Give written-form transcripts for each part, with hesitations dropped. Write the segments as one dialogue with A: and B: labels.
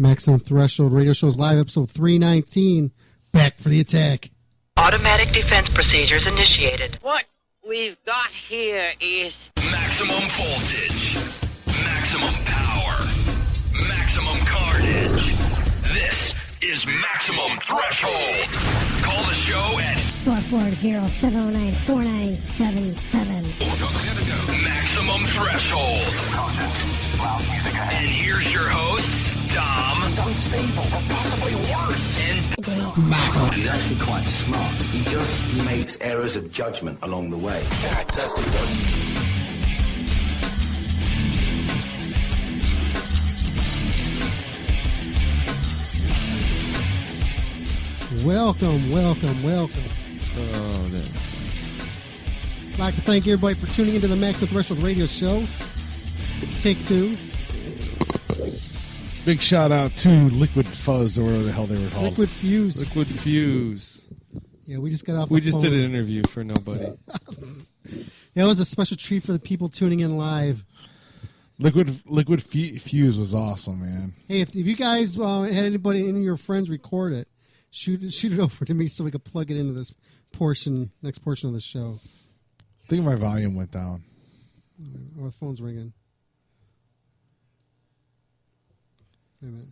A: Maximum Threshold Radio Shows Live, episode 319. Back for the attack.
B: Automatic defense procedures initiated.
C: What we've got here is
D: maximum voltage, maximum power, maximum carnage. This is Maximum Threshold. Call the show at
E: 440-709-4977.
D: Maximum Threshold. And here's your hosts, Dom.
F: He's unstable, or possibly worse.
D: And
A: Michael.
F: He's actually quite smart. He just makes errors of judgment along the way.
A: Welcome.
G: Oh, nice.
A: I'd like to thank everybody for tuning into the Maximum Threshold Radio Show. Take two.
G: Big shout out to Liquid Fuzz, or whatever the hell they were called.
A: Liquid Fuse.
G: Liquid Fuse.
A: Yeah, we just got off the
G: We just
A: phone.
G: did an interview for nobody.
A: That was a special treat for the people tuning in live.
G: Liquid Fuse was awesome, man.
A: Hey, if you guys had anybody, any of your friends record it, shoot it over to me so we can plug it into this next portion of the show.
G: I think my volume went down.
A: Oh, the phone's ringing. Wait a minute.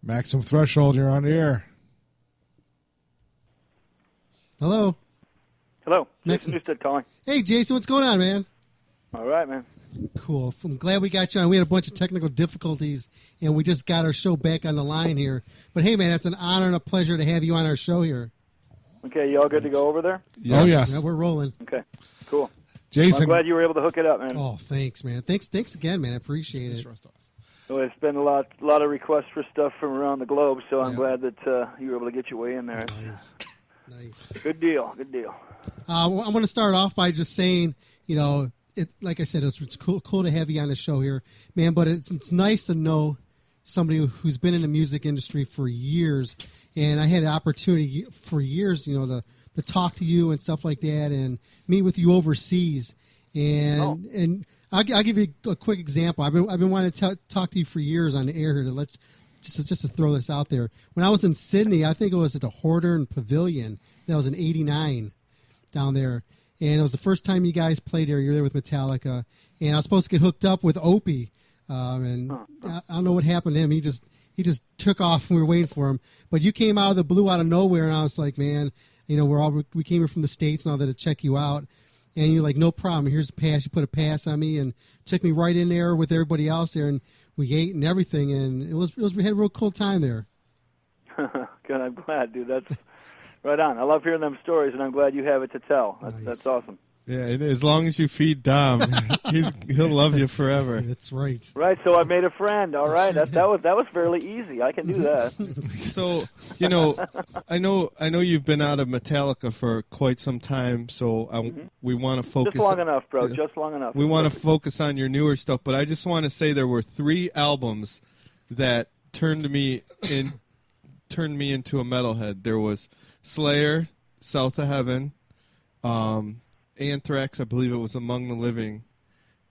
G: Maximum Threshold, you're on the air.
A: Hello.
H: Hello.
A: Jason
H: Newsted calling.
A: Hey, Jason, what's going on, man?
H: All right, man.
A: Cool. I'm glad we got you on. We had a bunch of technical difficulties, and we just got our show back on the line here. But, hey, man, it's an honor and a pleasure to have you on our show here.
H: Okay, you all good to go over there?
G: Yes. Oh, yes.
A: Yeah, we're rolling.
H: Okay, cool.
G: Jason.
H: Well, I'm glad you were able to hook it up, man.
A: Oh, thanks, man. Thanks again, man. I appreciate it.
H: Well, it's been a lot of requests for stuff from around the globe, so I'm glad that you were able to get your way in there.
A: Nice.
H: Good deal.
A: I'm going to start off by just saying, like I said, it's cool to have you on the show here, man. But it's nice to know somebody who's been in the music industry for years, and I had the opportunity for years, to talk to you and stuff like that, and meet with you overseas. And I'll give you a quick example. I've been wanting to talk to you for years on the air here just to throw this out there. When I was in Sydney, I think it was at the Hordern Pavilion. That was in '89 down there. And it was the first time you guys played there. You were there with Metallica. And I was supposed to get hooked up with Opie. And I don't know what happened to him. He just took off and we were waiting for him. But you came out of the blue, out of nowhere. And I was like, man, we came here from the States and all that to check you out. And you're like, no problem. Here's a pass. You put a pass on me and took me right in there with everybody else there. And we ate and everything. And we had a real cool time there.
H: Good. I'm glad, dude. That's right on. I love hearing them stories, and I'm glad you have it to tell. That's awesome.
G: Yeah, and as long as you feed Dom, he'll love you forever.
A: That's right.
H: Right, so I made a friend. All right, that was fairly easy. I can do that.
G: So, I know you've been out of Metallica for quite some time. So we want to focus.
H: Just long enough, bro. Just long enough.
G: We want to focus on your newer stuff, but I just want to say there were 3 albums that turned me into a metalhead. There was Slayer, South of Heaven, Anthrax, I believe it was Among the Living,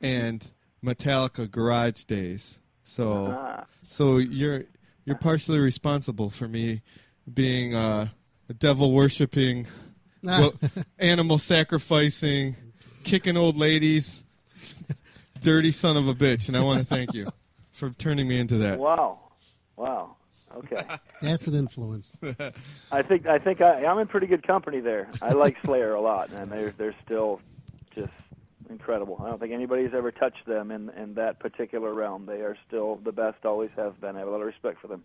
G: and Metallica, Garage Days. So you're partially responsible for me being a devil worshipping, animal sacrificing, kicking old ladies, dirty son of a bitch, and I want to thank you for turning me into that.
H: Wow. Okay.
A: That's an influence.
H: I think I'm in pretty good company there. I like Slayer a lot, and they're still just incredible. I don't think anybody's ever touched them in that particular realm. They are still the best, always have been. I have a lot of respect for them.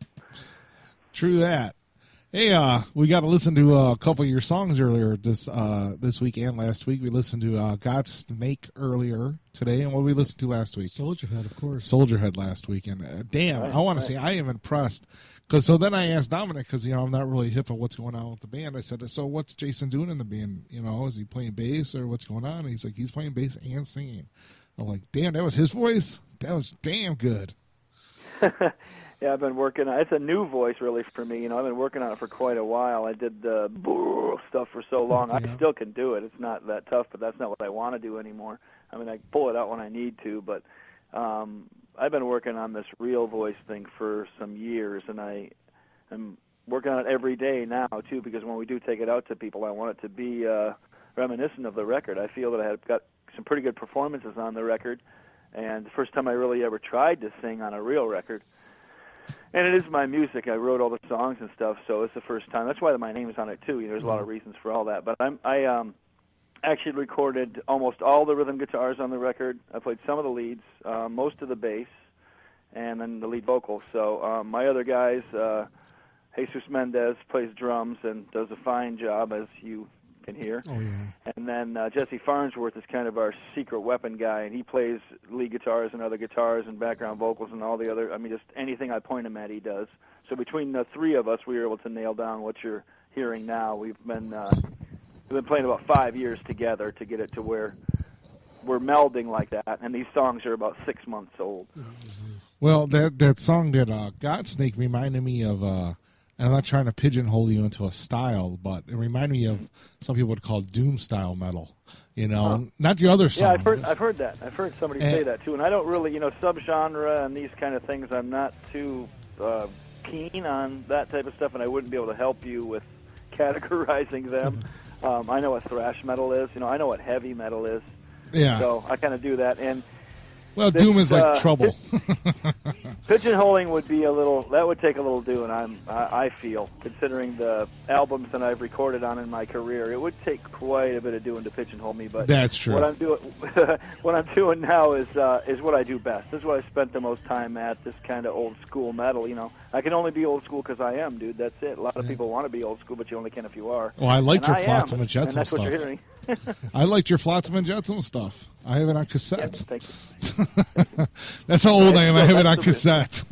G: True that. Hey, we got to listen to a couple of your songs earlier this week and last week. We listened to Godsmack earlier today, and what did we listen to last week?
A: Soldierhead, of course.
G: Soldierhead last week, and I want to say I am impressed. So then I asked Dominic, because I'm not really hip on what's going on with the band. I said, so what's Jason doing in the band? Is he playing bass or what's going on? And he's like, he's playing bass and singing. I'm like, damn, that was his voice? That was damn good.
H: Yeah, I've been working on it. It's a new voice, really, for me. I've been working on it for quite a while. I did the stuff for so long. I still can do it. It's not that tough, but that's not what I want to do anymore. I mean, I pull it out when I need to, but I've been working on this real voice thing for some years, and I'm working on it every day now, too, because when we do take it out to people, I want it to be reminiscent of the record. I feel that I have got some pretty good performances on the record, and the first time I really ever tried to sing on a real record. And it is my music. I wrote all the songs and stuff, so it's the first time. That's why my name is on it, too. There's a lot of reasons for all that. But I actually recorded almost all the rhythm guitars on the record. I played some of the leads, most of the bass, and then the lead vocals. So my other guys, Jesus Mendez plays drums and does a fine job, as you can hear.
A: Oh, yeah.
H: And then Jesse Farnsworth is kind of our secret weapon guy, and he plays lead guitars and other guitars and background vocals and all the other, just anything I point him at, he does. So between the three of us, we were able to nail down what you're hearing now. We've been playing about 5 years together to get it to where we're melding like that, and these songs are about 6 months old.
E: Well, that song that Godsnake reminded me of, and I'm not trying to pigeonhole you into a style, but it reminded me of some people would call doom style metal. Not the other song.
H: Yeah, I've heard that. I've heard somebody say that too, and I don't really, subgenre and these kind of things. I'm not too keen on that type of stuff, and I wouldn't be able to help you with categorizing them. I know what thrash metal is. I know what heavy metal is.
E: Yeah.
H: So I kind of do that, and
E: well, doom is like trouble.
H: Pigeonholing would be that would take a little doing. I feel, considering the albums that I've recorded on in my career, it would take quite a bit of doing to pigeonhole me. But
E: that's true.
H: What I'm doing now is what I do best. This is what I spent the most time at. This kind of old school metal. I can only be old school because I am, dude. That's it. A lot of people want to be old school, but you only can if you are.
E: Well, I liked your Flotsam and Jetsam
H: that's
E: stuff.
H: What you're hearing.
E: I liked your Flotsam and Jetsam stuff. I have it on cassette.
H: Yeah, thank you.
E: That's how old I am. I have it on cassette.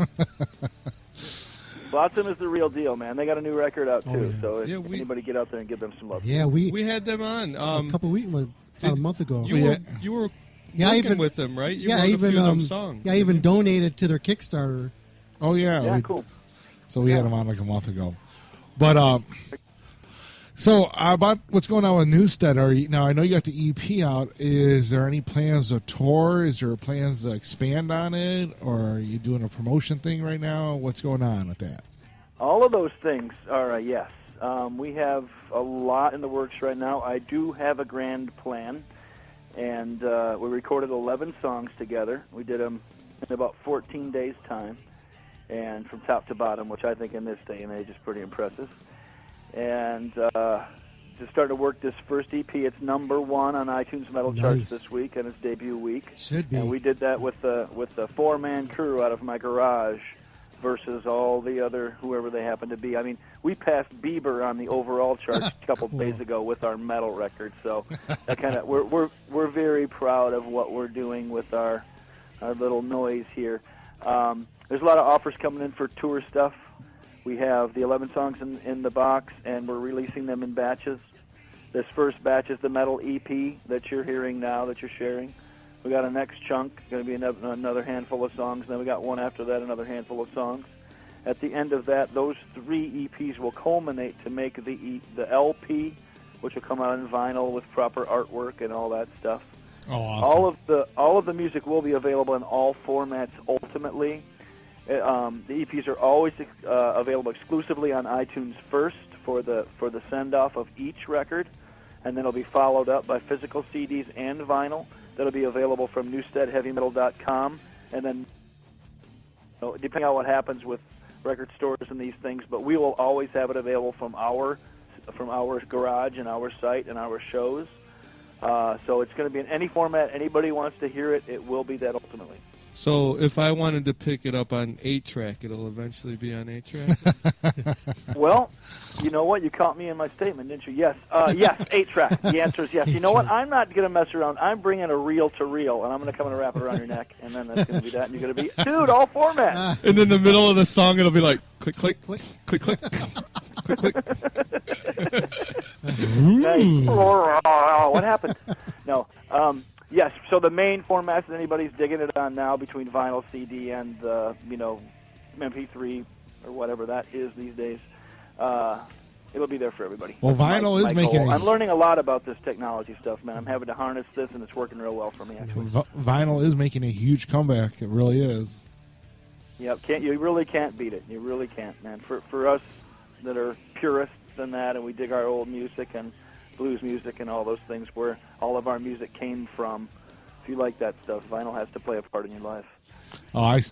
H: Flotsam is the real deal, man. They got a new record out too.
A: Yeah.
H: So if anybody get out there and give them some love.
A: Yeah,
G: we had them on
A: a couple weeks, about a month ago.
G: You were working with them, right? You wrote a few of them songs.
A: Yeah, I even donated to their Kickstarter.
E: Oh yeah,
H: yeah, cool.
E: So we had them on like a month ago, but so about what's going on with Newsted? Now I know you got the EP out. Is there any plans to tour? Is there plans to expand on it, or are you doing a promotion thing right now? What's going on with that?
H: All of those things are yes. We have a lot in the works right now. I do have a grand plan, and we recorded 11 songs together. We did them in about 14 days' time, and from top to bottom, which I think in this day and age is pretty impressive. And to start to work this first EP, it's #1 on iTunes Metal Charts this week, and its debut week.
A: Should be.
H: And we did that with the 4-man crew out of my garage versus all the other whoever they happen to be. We passed Bieber on the overall charts a couple days ago with our metal record. So that kind of we're very proud of what we're doing with our little noise here. There's a lot of offers coming in for tour stuff. We have the 11 songs in the box, and we're releasing them in batches. This first batch is the metal EP that you're hearing now, that you're sharing. We got a next chunk, going to be another handful of songs. Then we got one after that, another handful of songs. At the end of that, those 3 EPs will culminate to make the LP, which will come out on vinyl with proper artwork and all that stuff.
E: Oh, awesome.
H: All of the music will be available in all formats ultimately. The EPs are always available exclusively on iTunes first for the send-off of each record, and then it'll be followed up by physical CDs and vinyl that'll be available from newstedheavymetal.com, and then depending on what happens with record stores and these things, but we will always have it available from our garage and our site and our shows. So it's going to be in any format. Anybody wants to hear it, it will be that ultimately.
G: So if I wanted to pick it up on 8-track, it'll eventually be on 8-track?
H: Well, you know what? You caught me in my statement, didn't you? Yes. Yes, 8-track. The answer is yes. You know what? I'm not going to mess around. I'm bringing a reel-to-reel, and I'm going to come and wrap it around your neck, and then that's going to be that, and you're going to be, dude, all formats.
G: And in the middle of the song, it'll be like, click, click, click, click, click, click, click.
H: Nice. What happened? No. Yes, so the main formats that anybody's digging it on now between vinyl, CD, and MP3 or whatever that is these days it'll be there for everybody.
E: Well,
H: That's
E: vinyl is
H: my
E: making
H: goal.
E: a-
H: I'm learning a lot about this technology stuff, man. I'm having to harness this, and it's working real well for me, actually.
E: Vinyl is making a huge comeback. It really is.
H: Yep, you really can't beat it. You really can't, man. For us that are purists in that, and we dig our old music and blues music and all those things where all of our music came from, if you like that stuff, vinyl has to play a part in your life.
E: Oh, I have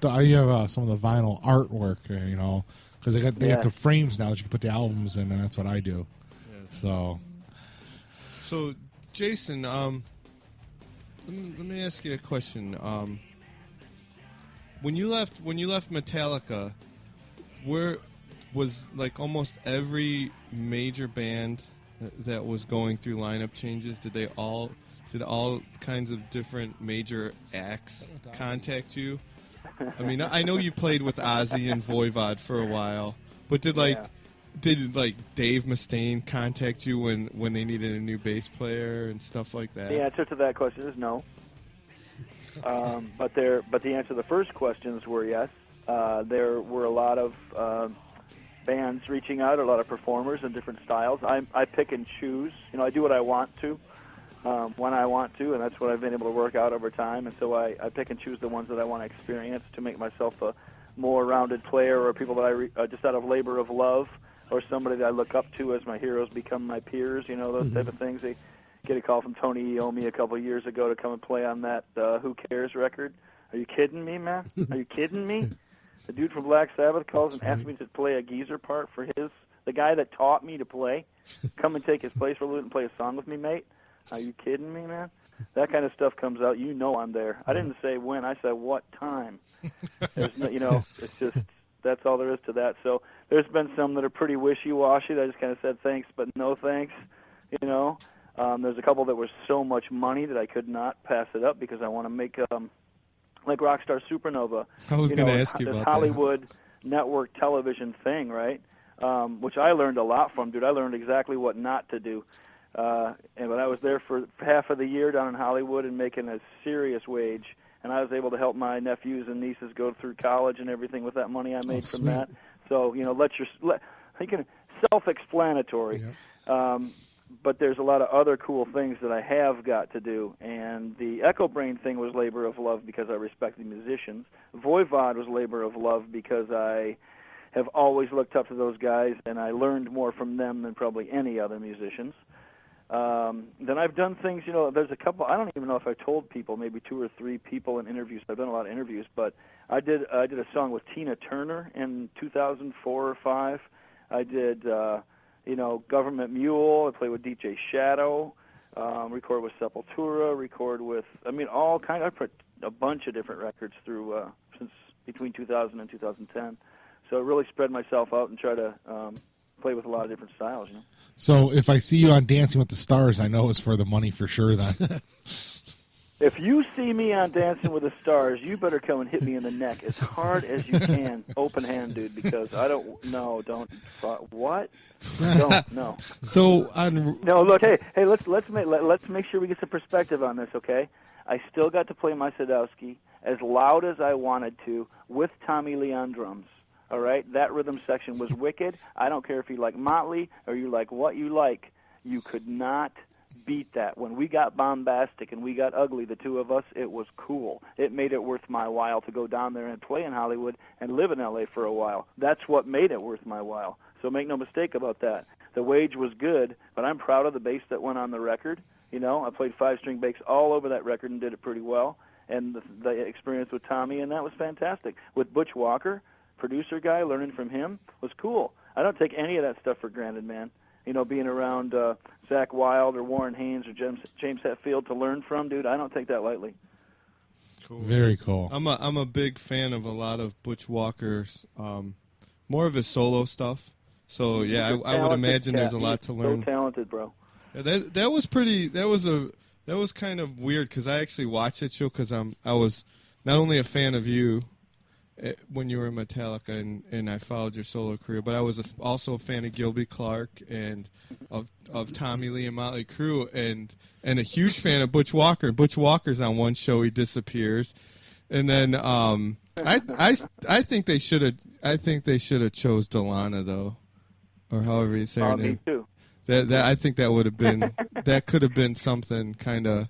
E: some of the vinyl artwork, because they got the frames now that you can put the albums in, and that's what I do.
G: Yeah. So, Jason, let me ask you a question. When you left Metallica, where was like almost every major band that was going through lineup changes? Did all kinds of different major acts contact you? I mean, I know you played with Ozzy and Voivod for a while, but did Dave Mustaine contact you when they needed a new bass player and stuff like that?
H: The answer to that question is no. But the answer to the first questions were yes. There were a lot of bands reaching out, a lot of performers in different styles. I pick and choose. I do what I want to, when I want to, and that's what I've been able to work out over time. And so I pick and choose the ones that I want to experience to make myself a more rounded player, or people that I just out of labor of love, or somebody that I look up to as my heroes become my peers. Those type of things. They get a call from Tony Iommi a couple of years ago to come and play on that Who Cares record. Are you kidding me, man? Are you kidding me? The dude from Black Sabbath calls and asks me to play a geezer part for the guy that taught me to play. Come and take his place for a little bit and play a song with me, mate. Are you kidding me, man? That kind of stuff comes out. I'm there. I didn't say when. I said what time. There's no, it's just, that's all there is to that. So there's been some that are pretty wishy-washy. That I just kind of said thanks, but no thanks. There's a couple that were so much money that I could not pass it up because I want to make like Rockstar Supernova.
G: I was going to ask you about
H: Hollywood network television thing, right? Which I learned a lot from, dude. I learned exactly what not to do. But I was there for half of the year down in Hollywood and making a serious wage, and I was able to help my nephews and nieces go through college and everything with that money I made from that. So self-explanatory. Yeah. But there's a lot of other cool things that I have got to do, and the Echo Brain thing was labor of love because I respect the musicians. Voivod was labor of love because I have always looked up to those guys, and I learned more from them than probably any other musicians. Then I've done things, there's a couple, I don't even know if I told people, maybe 2 or 3 people in interviews. I've done a lot of interviews, but I did a song with Tina Turner in 2004 or 5. I did, Government Mule. I played with DJ Shadow, record with Sepultura, record with, all kind. I put a bunch of different records through since between 2000 and 2010. So I really spread myself out and try to play with a lot of different styles.
E: So if I see you on Dancing with the Stars, I know it's for the money for sure then.
H: If you see me on Dancing with the Stars, you better come and hit me in the neck as hard as you can, open hand, dude, because I don't, no, don't, what? Don't, no.
G: So,
H: no, look, hey, let's make sure we get some perspective on this, okay? I still got to play my Sadowski as loud as I wanted to with Tommy Lee on drums. All right, that rhythm section was wicked. I don't care if you like Motley or you like what you like. You could not beat that. When we got bombastic and we got ugly, the two of us, it was cool. It made it worth my while to go down there and play in Hollywood and live in L.A. for a while. That's what made it worth my while. So make no mistake about that. The wage was good, but I'm proud of the bass that went on the record. I played 5-string bass all over that record and did it pretty well. And the experience with Tommy, and that was fantastic. With Butch Walker, producer guy, learning from him was cool. I don't take any of that stuff for granted, man. Being around Zakk Wylde or Warren Haynes or James Hetfield to learn from, dude, I don't take that lightly.
E: Cool. Very cool.
G: I'm a big fan of a lot of Butch Walker's, more of his solo stuff. So yeah, I would imagine there's a lot to learn.
H: So talented, bro.
G: Yeah, that was pretty. That was kind of weird because I actually watched that show because I was not only a fan of you when you were in Metallica and I followed your solo career, but I was also a fan of Gilby Clarke and of Tommy Lee and Motley Crue and a huge fan of Butch Walker. Butch Walker's on one show, he disappears, and then I think they should have chose Delana though. or however you say her
H: Me
G: name.
H: too.
G: That I think that would have been that could have been something kind of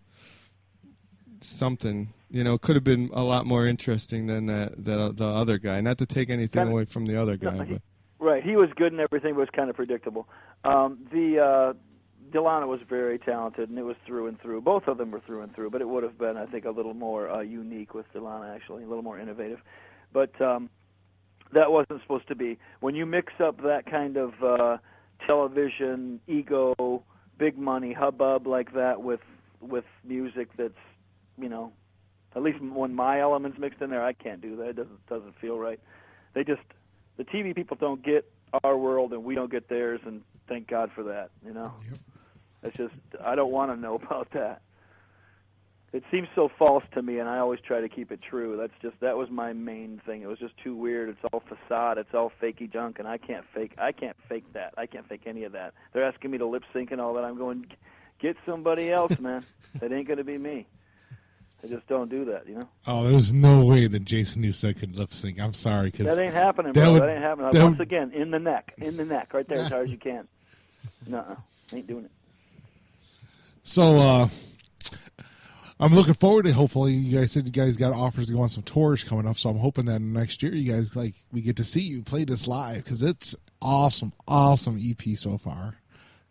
G: something. Could have been a lot more interesting than the other guy. Not to take anything away from the other guy, but
H: Right, he was good and everything, but was kind of predictable. Delana was very talented, and it was through and through. Both of them were through and through, but it would have been, I think, a little more unique with Delana, actually, a little more innovative. But that wasn't supposed to be. When you mix up that kind of television, ego, big money, hubbub like that with music that's, at least when my element's mixed in there, I can't do that. It doesn't feel right. The TV people don't get our world, and we don't get theirs, and thank God for that,
A: Yep.
H: It's just, I don't want to know about that. It seems so false to me, and I always try to keep it true. That was my main thing. It was just too weird. It's all facade. It's all fakey junk, and I can't fake that. I can't fake any of that. They're asking me to lip sync and all that. I'm going, get somebody else, man. It ain't going to be me. I just don't do that,
E: Oh, there's no way that Jason Newsted could lip sync. I'm sorry, because
H: that ain't happening, bro. That ain't happening. Once again, in the neck, right there, as hard as you can. Nuh-uh, ain't doing it.
E: So I'm looking forward to. Hopefully, you guys said you guys got offers to go on some tours coming up. So I'm hoping that next year you guys we get to see you play this live, because it's awesome EP so far.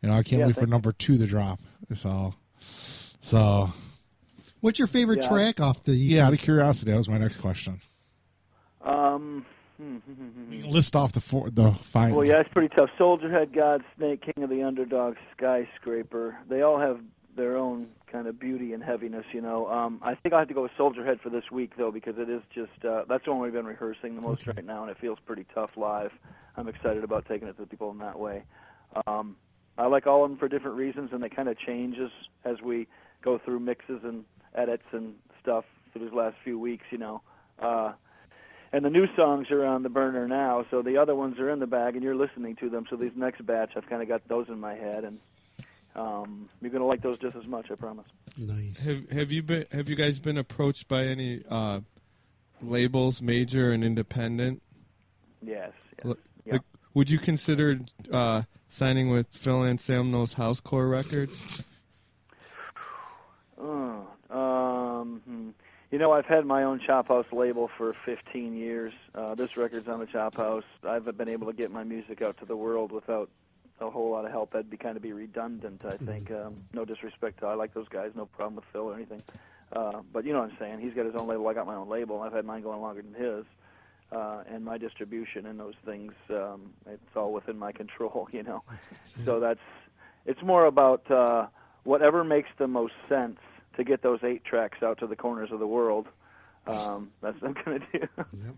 E: I can't wait for number 2 to drop. So.
A: What's your favorite track off the EP?
E: Yeah, out of curiosity, that was my next question. List off the 5.
H: Well, yeah, it's pretty tough. Soldierhead, Godsnake, King of the Underdogs, Skyscraper. They all have their own kind of beauty and heaviness, I think I'll have to go with Soldierhead for this week, though, because it is just, that's the one we've been rehearsing the most right now, and it feels pretty tough live. I'm excited about taking it to people in that way. I like all of them for different reasons, and they kind of change as we go through mixes and edits and stuff for these last few weeks, and the new songs are on the burner now, so the other ones are in the bag, and you're listening to them. So these next batch, I've kind of got those in my head, and you're going to like those just as much, I promise.
A: Nice.
G: Have you guys been approached by any labels, major and independent?
H: Yes.
G: Like, would you consider signing with Phil Anselmo's Housecore Records?
H: I've had my own Chop House label for 15 years. This record's on the Chop House. I've been able to get my music out to the world without a whole lot of help. That'd be redundant, I think. No disrespect. I like those guys. No problem with Phil or anything. But you know what I'm saying. He's got his own label. I got my own label. I've had mine going longer than his. And my distribution and those things, it's all within my control, So it's more about whatever makes the most sense to get those 8 tracks out to the corners of the world. That's what I'm going to do.
A: Yep.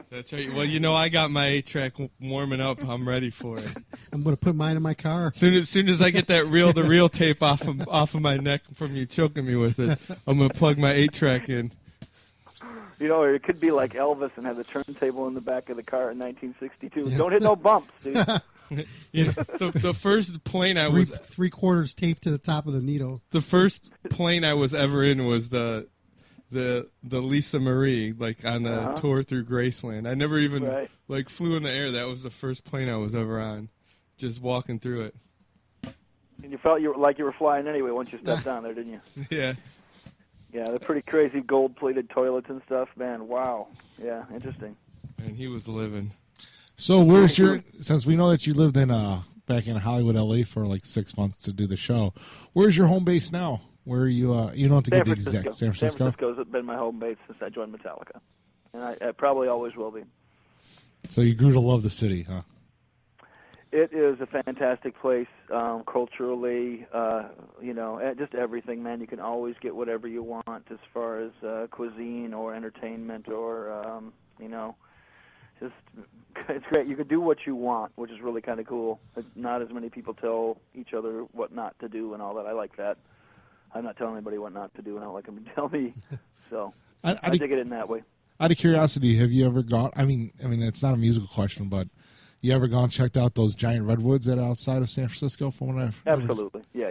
G: That's right. Well, I got my 8-track warming up. I'm ready for it.
A: I'm going to put mine in my car.
G: Soon as I get that reel-to-reel tape off of my neck from you choking me with it, I'm going to plug my 8-track in.
H: Or it could be like Elvis and have the turntable in the back of the car in 1962. Yeah. Don't hit no bumps, dude.
G: The first plane I was
A: 3/4 taped to the top of the needle.
G: The first plane I was ever in was the Lisa Marie, on the tour through Graceland. I never even flew in the air. That was the first plane I was ever on, just walking through it.
H: And you felt you were flying anyway once you stepped down there, didn't you?
G: Yeah.
H: Yeah, they're pretty crazy gold-plated toilets and stuff, man. Wow. Yeah, interesting.
G: And he was living.
E: So since we know that you lived back in Hollywood, LA for 6 months to do the show, where's your home base now? Where are you, you don't have to get the exact, San Francisco?
H: San Francisco's been my home base since I joined Metallica. And I probably always will be.
E: So you grew to love the city, huh?
H: It is a fantastic place, culturally, just everything, man. You can always get whatever you want as far as cuisine or entertainment or, just it's great. You can do what you want, which is really kind of cool. Not as many people tell each other what not to do and all that. I like that. I'm not telling anybody what not to do, and I don't like them to tell me. So I dig it in that way.
E: Out of curiosity, have you ever gone? I mean, it's not a musical question, but you ever gone and checked out those giant redwoods that are outside of San Francisco? From what I've
H: absolutely, yeah,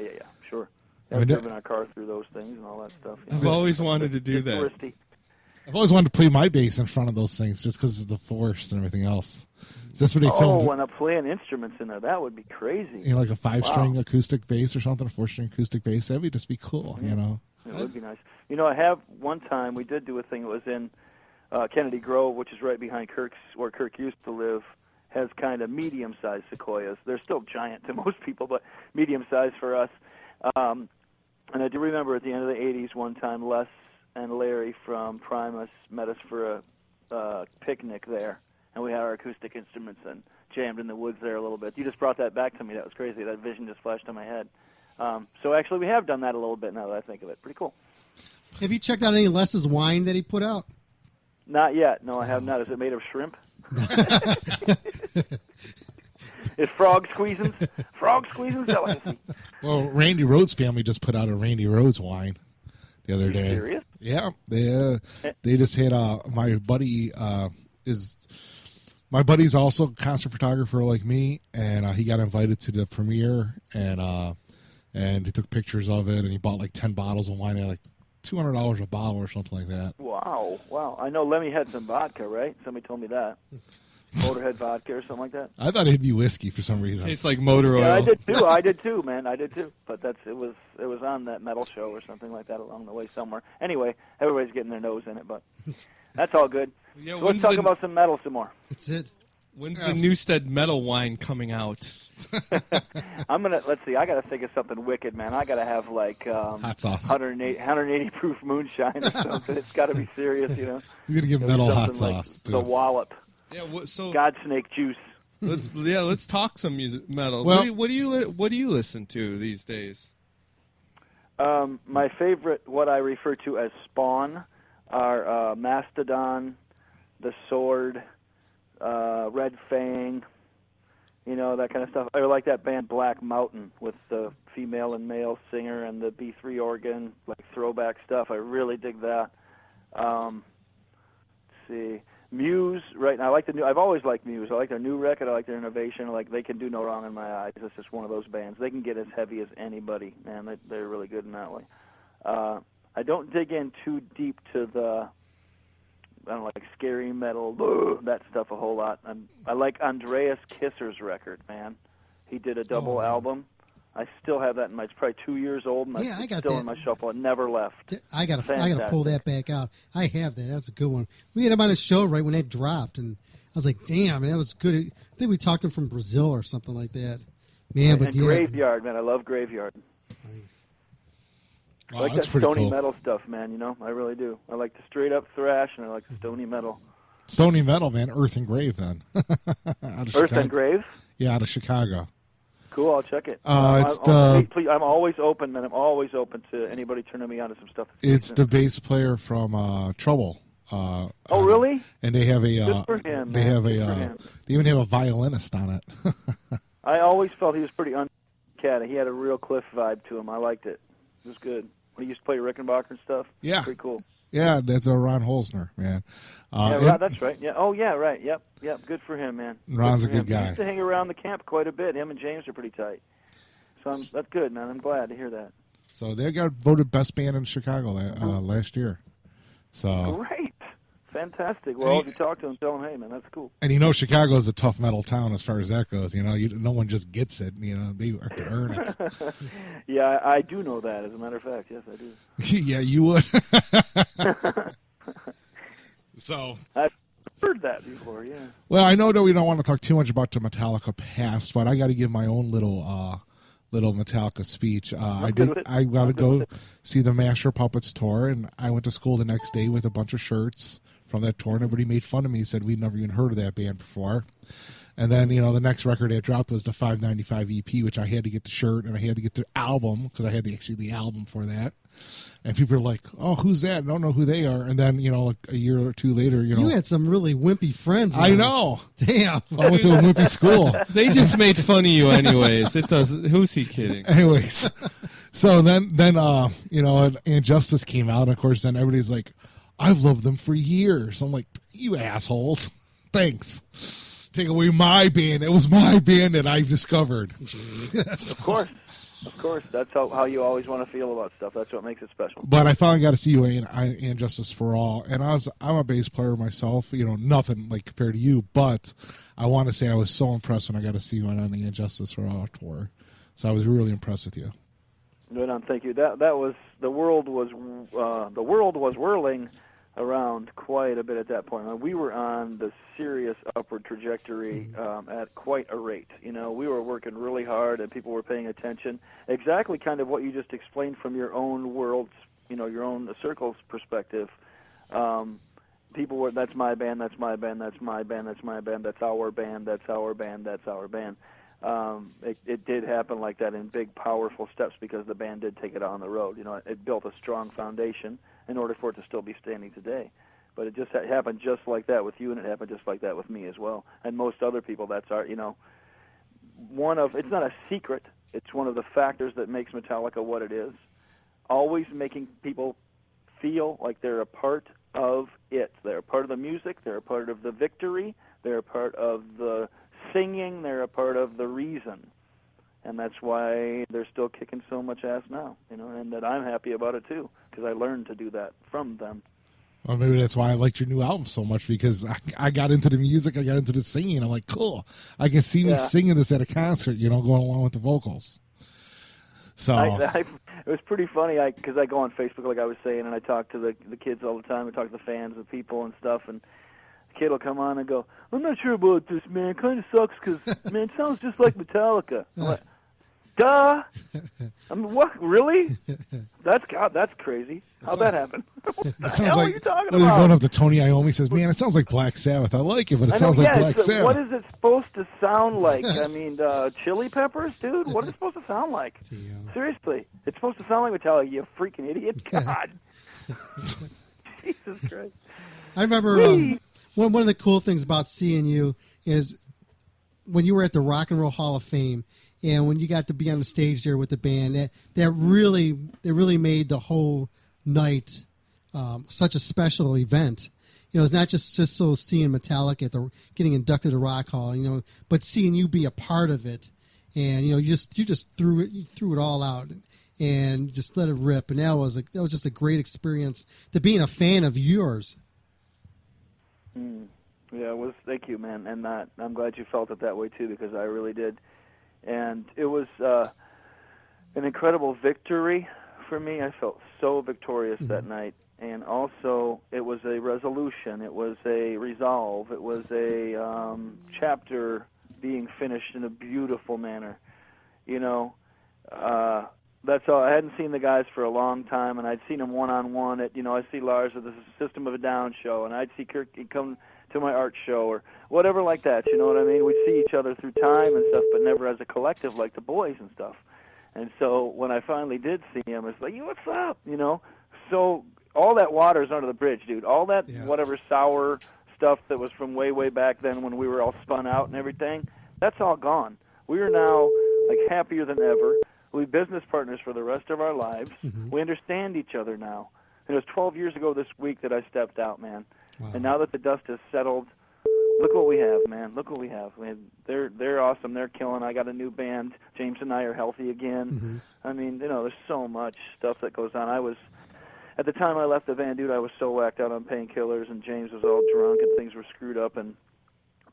H: sure. I've driven our car through those things and all that stuff.
G: I've always wanted to do that.
H: Touristy.
E: I've always wanted to play my bass in front of those things, just because of the forest and everything else. Is this what they
H: Oh,
E: filmed?
H: when I'm playing instruments in there, that would be crazy.
E: You know, like a 5-string acoustic bass or something, a 4-string acoustic bass. That would just be cool, you know.
H: It would be nice. You know, I have one time we did do a thing. It was in Kennedy Grove, which is right behind where Kirk used to live. Has kind of medium-sized sequoias. They're still giant to most people, but medium-sized for us. And I do remember at the end of the 80s one time, Les and Larry from Primus met us for a picnic there, and we had our acoustic instruments and jammed in the woods there a little bit. You just brought that back to me. That was crazy. That vision just flashed in my head. So actually we have done that a little bit now that I think of it. Pretty cool.
A: Have you checked out any Les's wine that he put out?
H: Not yet. No, I have not. Is it made of shrimp? Is frog squeezins? Frog squeezins delicacy.
E: Well, Randy Rhoads' family just put out a Randy Rhoads wine the other day.
H: Serious?
E: Yeah, they just had my buddy my buddy's also a concert photographer like me, and he got invited to the premiere, and he took pictures of it, and he bought like 10 bottles of wine at like $200 a bottle or something like that.
H: Wow. I know Lemmy had some vodka, right? Somebody told me that. Motorhead vodka or something like that.
E: I thought it'd be whiskey for some reason.
G: It's like motor oil.
H: Yeah, I did too, man. I did too. But it was on that metal show or something like that along the way somewhere. Anyway, everybody's getting their nose in it, but that's all good.
G: Yeah,
H: so let's talk about some metal some more.
A: That's it.
G: When's the Newsted metal wine coming out?
H: Let's see. I got to think of something wicked, man. I got to have like
E: hot sauce,
H: 180 proof moonshine or something. It's got to be serious, you know.
E: You're gonna give metal hot
H: like
E: sauce too.
H: The wallop.
G: Yeah. So
H: Godsnake juice.
G: Let's talk some metal.
E: Well,
G: what do you listen to these days?
H: My favorite, what I refer to as Spawn, are Mastodon, The Sword, Red Fang, you know, that kind of stuff. I like that band Black Mountain with the female and male singer and the B3 organ, like throwback stuff. I really dig that. Let's see. Muse, right now, I've always liked Muse. I like their new record. I like their innovation. They can do no wrong in my eyes. It's just one of those bands. They can get as heavy as anybody, man. They're really good in that way. I don't dig in too deep to the, I don't like scary metal, that stuff a whole lot. I like Andreas Kisser's record, man. He did a double album. I still have that it's probably 2 years old, and
A: I got
H: still
A: that.
H: in my shuffle. It never left.
A: I got to pull that back out. I have that. That's a good one. We had him on a show right when that dropped, and I was like, damn, that was good. I think we talked to him from Brazil or something like that. Man, but yeah.
H: Graveyard, man. I love Graveyard.
A: Nice.
H: I like that stony metal stuff, man, you know? I really do. I like the straight-up thrash, and I like the stony metal.
E: Stony metal, man. Earth and Grave, then.
H: Earth and Grave?
E: Yeah, out of Chicago.
H: Cool, I'll check it. Please, I'm always open, man. I'm always open to anybody turning me on to some stuff.
E: It's the bass player from Trouble.
H: Oh, really?
E: And they have a.
H: Good for him.
E: They have a. They even have a violinist on it.
H: I always felt he was pretty uncat. He had a real Cliff vibe to him. I liked it. It was good. When he used to play Rickenbacker and stuff.
E: Yeah.
H: Pretty cool.
E: Yeah, that's a Ron Holzner, man.
H: Yeah, that's right. Yeah. Oh, yeah, right. Yep. Good for him, man.
E: Ron's a good guy.
H: He used to hang around the camp quite a bit. Him and James are pretty tight. So that's good, man. I'm glad to hear that.
E: So they got voted best band in Chicago last year. So
H: great. Fantastic. Well, if you talk to him, tell him, hey, man, that's cool.
E: And you know Chicago is a tough metal town as far as that goes. You know, no one just gets it. You know, they have to earn it.
H: Yeah, I do know that, as a matter of fact. Yes, I do.
E: Yeah, you would. So
H: I've heard that before, yeah.
E: Well, I know that we don't want to talk too much about the Metallica past, but I got to give my own little Metallica speech. I got to go see the Master Puppets tour, and I went to school the next day with a bunch of shirts from that tour, and everybody made fun of me, said we'd never even heard of that band before. And then, you know, the next record I dropped was the 595 EP, which I had to get the shirt, and I had to get the album, because I had the album for that. And people are like, oh, who's that? I don't know who they are. And then, you know, like a year or two later, you know.
A: You had some really wimpy friends.
E: I know.
A: Damn.
E: I went to a wimpy school.
G: They just made fun of you anyways. It doesn't. Who's he kidding?
E: Anyways. So then you know, Injustice came out. And of course, then everybody's like, I've loved them for years. I'm like, you assholes. Thanks. Take away my band. It was my band that I've discovered.
H: Of course. Of course, that's how you always want to feel about stuff. That's what makes it special.
E: But I finally got to see you and Justice for All, and I'm a bass player myself. Nothing like compared to you, but I want to say I was so impressed when I got to see you on the Justice for All tour. So I was really impressed with you.
H: Good on, thank you. That was the world was whirling around quite a bit at that point. We were on the serious upward trajectory at quite a rate. We were working really hard, and people were paying attention. Exactly, kind of what you just explained from your own world's, your own circle's perspective. People were, that's my band, that's my band, that's my band, that's my band, that's our band, that's our band, that's our band. It did happen like that in big, powerful steps because the band did take it on the road. It built a strong foundation in order for it to still be standing today. But it just happened just like that with you, and it happened just like that with me as well. And most other people, that's our, it's not a secret. It's one of the factors that makes Metallica what it is. Always making people feel like they're a part of it. They're a part of the music. They're a part of the victory. They're a part of the singing. They're a part of the reason. And that's why they're still kicking so much ass now, and that I'm happy about it too, because I learned to do that from them.
E: Well, maybe that's why I liked your new album so much, because I got into the music, I got into the singing. I'm like, cool, I can see me singing this at a concert, going along with the vocals. So
H: it was pretty funny, because I go on Facebook, like I was saying, and I talk to the kids all the time. I talk to the fans, the people and stuff, and the kid will come on and go, I'm not sure about this, man. It kind of sucks because, man, it sounds just like Metallica. I'm like, duh. I mean, what? Really? That's crazy. How'd that happen? What the hell are you talking about?
E: Going up to Tony Iommi says, man, it sounds like Black Sabbath. I like it, but it sounds like Black Sabbath.
H: What is it supposed to sound like? I mean, Chili Peppers, dude? What is it supposed to sound like? Seriously. It's supposed to sound like Metallica, you freaking idiot. God. Jesus Christ.
A: I remember one of the cool things about seeing you is when you were at the Rock and Roll Hall of Fame, and when you got to be on the stage there with the band, that really made the whole night such a special event. It's not just so seeing Metallica getting inducted to Rock Hall, but seeing you be a part of it, and you just threw it all out and just let it rip, and that was just a great experience to being a fan of yours.
H: Yeah, it was. Thank you, man, and I'm glad you felt it that way too, because I really did. And it was an incredible victory for me. I felt so victorious that night. And also, it was a resolution. It was a resolve. It was a chapter being finished in a beautiful manner. That's all. I hadn't seen the guys for a long time, and I'd seen them one-on-one at, I see Lars at the System of a Down show, and I'd see Kirk come to my art show or whatever like that, you know what I mean? We'd see each other through time and stuff, but never as a collective like the boys and stuff. And so when I finally did see him, it's like, what's up, So all that water's under the bridge, dude. All that whatever sour stuff that was from way, way back then when we were all spun out and everything, that's all gone. We are now, happier than ever. We're business partners for the rest of our lives. We understand each other now. And it was 12 years ago this week that I stepped out, man. Wow. And now that the dust has settled, look what we have, man. Look what we have. They're awesome. They're killing. I got a new band. James and I are healthy again. I mean, there's so much stuff that goes on. At the time I left the band, dude, I was so whacked out on painkillers, and James was all drunk, and things were screwed up, and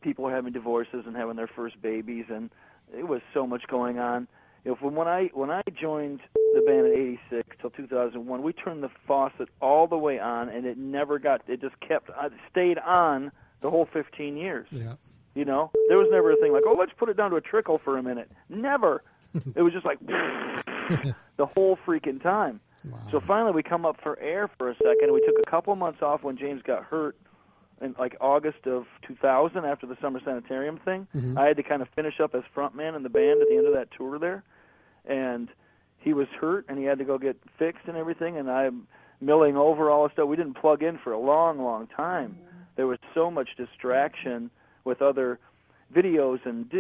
H: people were having divorces and having their first babies, and it was so much going on. When I joined the band in '86 till 2001, we turned the faucet all the way on, and it just stayed on the whole 15 years. Yeah. There was never a thing like, let's put it down to a trickle for a minute. Never. It was just like the whole freaking time. Wow. So finally we come up for air for a second. We took a couple months off when James got hurt in August of 2000 after the Summer Sanitarium thing. I had to kind of finish up as frontman in the band at the end of that tour there. And he was hurt, and he had to go get fixed and everything, and I'm milling over all the stuff. We didn't plug in for a long, long time. There was so much distraction with other videos and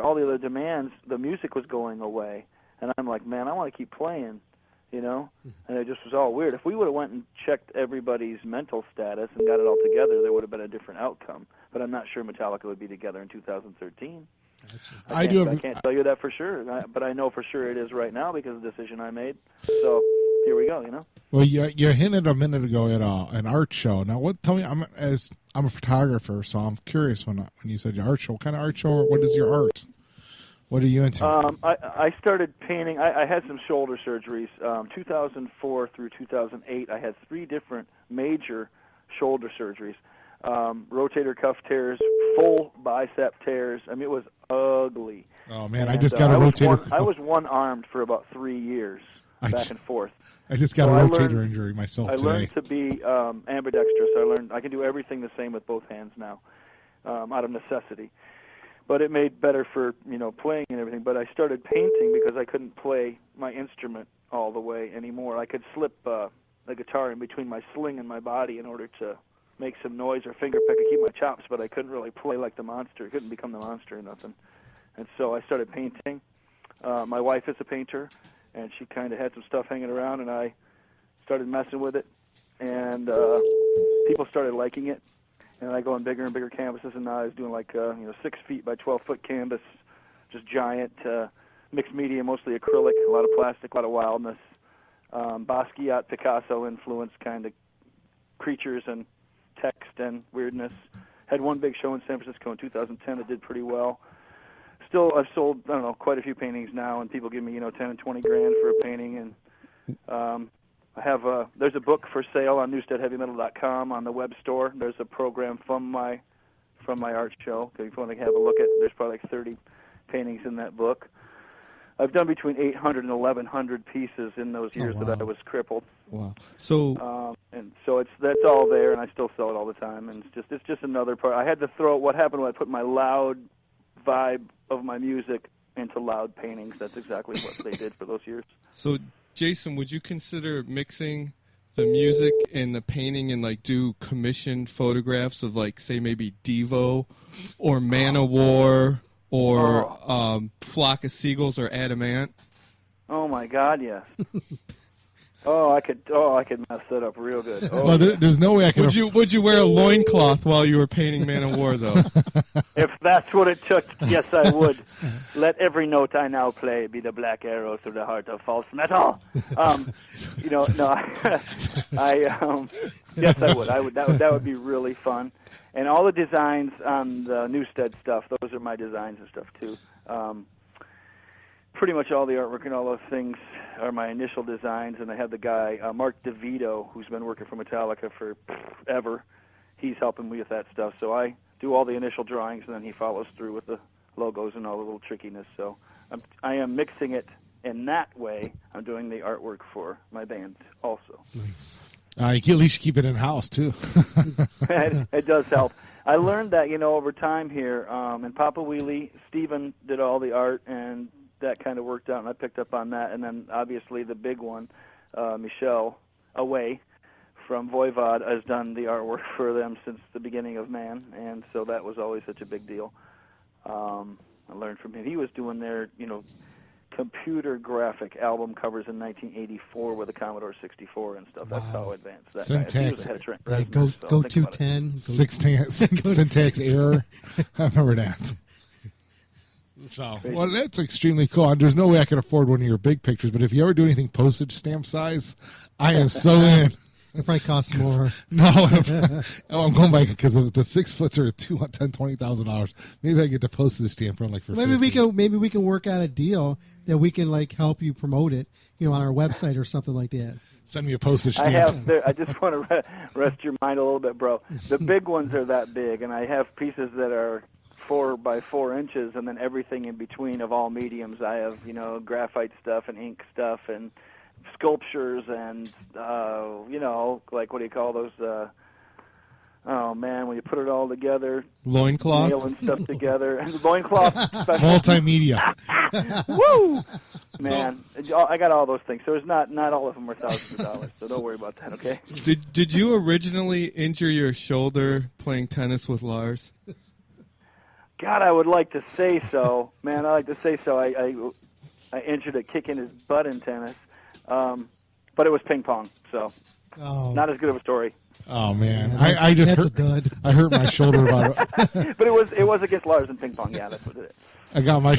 H: all the other demands. The music was going away. And I'm like, man, I want to keep playing, And it just was all weird. If we would have went and checked everybody's mental status and got it all together, there would have been a different outcome. But I'm not sure Metallica would be together in 2013.
E: I do
H: I
E: have.
H: can't tell you that for sure, but I know for sure it is right now because of the decision I made. So here we go.
E: Well, you hinted a minute ago at an art show. Now, what? Tell me, I'm a photographer, so I'm curious when you said your art show. What kind of art show? What is your art? What are you into?
H: I started painting. I had some shoulder surgeries. 2004 through 2008, I had 3 different major shoulder surgeries. Rotator cuff tears, full bicep tears. I mean, it was ugly.
E: Oh, man, I just got a rotator cuff.
H: I was one-armed for about 3 years, back and forth.
E: I just got a rotator injury myself today.
H: I learned to be ambidextrous. I can do everything the same with both hands now, out of necessity. But it made better for playing and everything. But I started painting because I couldn't play my instrument all the way anymore. I could slip the guitar in between my sling and my body in order to make some noise or finger pick to keep my chops, but I couldn't really play like the monster. I couldn't become the monster or nothing. And so I started painting. My wife is a painter, and she kind of had some stuff hanging around, and I started messing with it, and people started liking it. And I go on bigger and bigger canvases, and now I was doing 6 feet by 12 foot canvas, just giant, mixed media, mostly acrylic, a lot of plastic, a lot of wildness, Basquiat, Picasso influenced kind of creatures and text and weirdness. Had one big show in San Francisco in 2010 that did pretty well. Still, I've sold quite a few paintings now, and people give me 10 and 20 grand for a painting, and I have there's a book for sale on newstedheavymetal.com on the web store. There's a program from my art show. If you want to have a look at, there's probably 30 paintings in that book. I've done between 800 and 1,100 pieces in those years that I was crippled.
G: Wow. So
H: and so that's all there, and I still sell it all the time. And it's just another part. I had to throw. What happened when I put my loud vibe of my music into loud paintings? That's exactly what they did for those years.
G: So, Jason, would you consider mixing the music and the painting and do commissioned photographs of say maybe Devo or Man-O-War or Flock of Seagulls or Adamant?
H: Oh my God, yes. I could mess that up real good.
E: Well, there's no way I could.
G: Would you wear a loincloth while you were painting Man-O-War, though?
H: If that's what it took, yes, I would. Let every note I now play be the black arrow through the heart of false metal. Yes, I would. That would be really fun. And all the designs on the Newsted stuff, those are my designs and stuff too. Pretty much all the artwork and all those things are my initial designs, and I have the guy, Mark DeVito, who's been working for Metallica forever. He's helping me with that stuff. So I do all the initial drawings, and then he follows through with the logos and all the little trickiness. So I am mixing it in that way. I'm doing the artwork for my band also.
E: Nice. You can at least keep it in-house, too.
H: It does help. I learned that, over time here. In Papa Wheelie, Steven did all the art, and that kind of worked out, and I picked up on that. And then, obviously, the big one, Michelle Away from Voivod, has done the artwork for them since the beginning of Man, and so that was always such a big deal. I learned from him. He was doing their, computer graphic album covers in 1984 with a Commodore 64 and stuff. That's how advanced that
E: Syntax.
A: Go 210.
E: Syntax error. I remember that. So, well, that's extremely cool. There's no way I could afford one of your big pictures, but if you ever do anything postage stamp size, I am so in.
A: It probably costs more.
E: No, I'm going back because the 6 foots are $20,000. Maybe I get the postage stamp for for
A: maybe
E: $50.
A: we can work out a deal that we can help you promote it, on our website or something like that.
E: Send me a postage stamp.
H: I just want to rest your mind a little bit, bro. The big ones are that big, and I have pieces that are 4 by 4 inches, and then everything in between of all mediums. I have graphite stuff and ink stuff and sculptures and what do you call those? Oh man, when you put it all together,
G: loincloth,
H: nail and stuff together, and the loincloth,
E: multimedia.
H: Woo, man! I got all those things. So it's not all of them are thousands of dollars. So don't worry about that, okay?
G: Did you originally injure your shoulder playing tennis with Lars?
H: God, I would like to say so, man. I like to say so. I injured it kicking his butt in tennis, but it was ping pong, so not as good of a story.
E: Oh man, I just
A: that's
E: hurt.
A: A dud.
E: I hurt my shoulder about it.
H: But it was against Lars in ping pong. Yeah, that's what it is.
E: I got my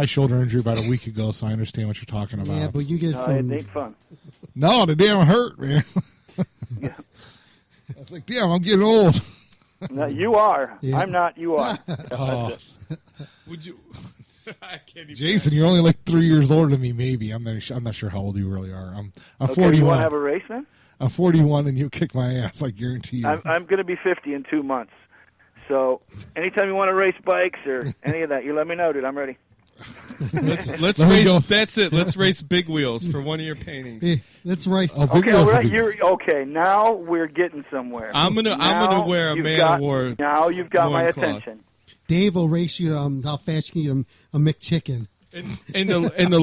E: shoulder injury about a week ago, so I understand what you're talking about.
A: Yeah, but you get
H: No,
A: from
H: it ain't fun.
E: No, the damn hurt, man.
H: Yeah.
E: I was like, damn, I'm getting old.
H: No, you are.
A: Yeah.
H: I'm not. You are.
E: Oh.
G: Would you? I can't even.
E: Jason, you're only like 3 years older than me. Maybe I'm not sure how old you really are. I'm
H: Okay,
E: 41.
H: you want to have a race, man?
E: I'm 41, and you kick my ass. I guarantee you.
H: I'm going to be 50 in 2 months. So anytime you want to race bikes or any of that, you let me know, dude. I'm ready.
G: Let's
E: Let me go.
G: race. That's it. Let's race big wheels for one of your paintings.
A: Yeah, that's right.
E: Oh, big
H: Okay,
E: wheels
H: all
E: would
H: right.
E: be-
H: You're okay. Now we're getting somewhere.
G: I'm gonna wear a
H: you've
G: Man
H: got-
G: of War.
H: Now you've got my
G: loincloth.
H: attention.
A: Dave will race you how fast you can eat a McChicken.
G: And the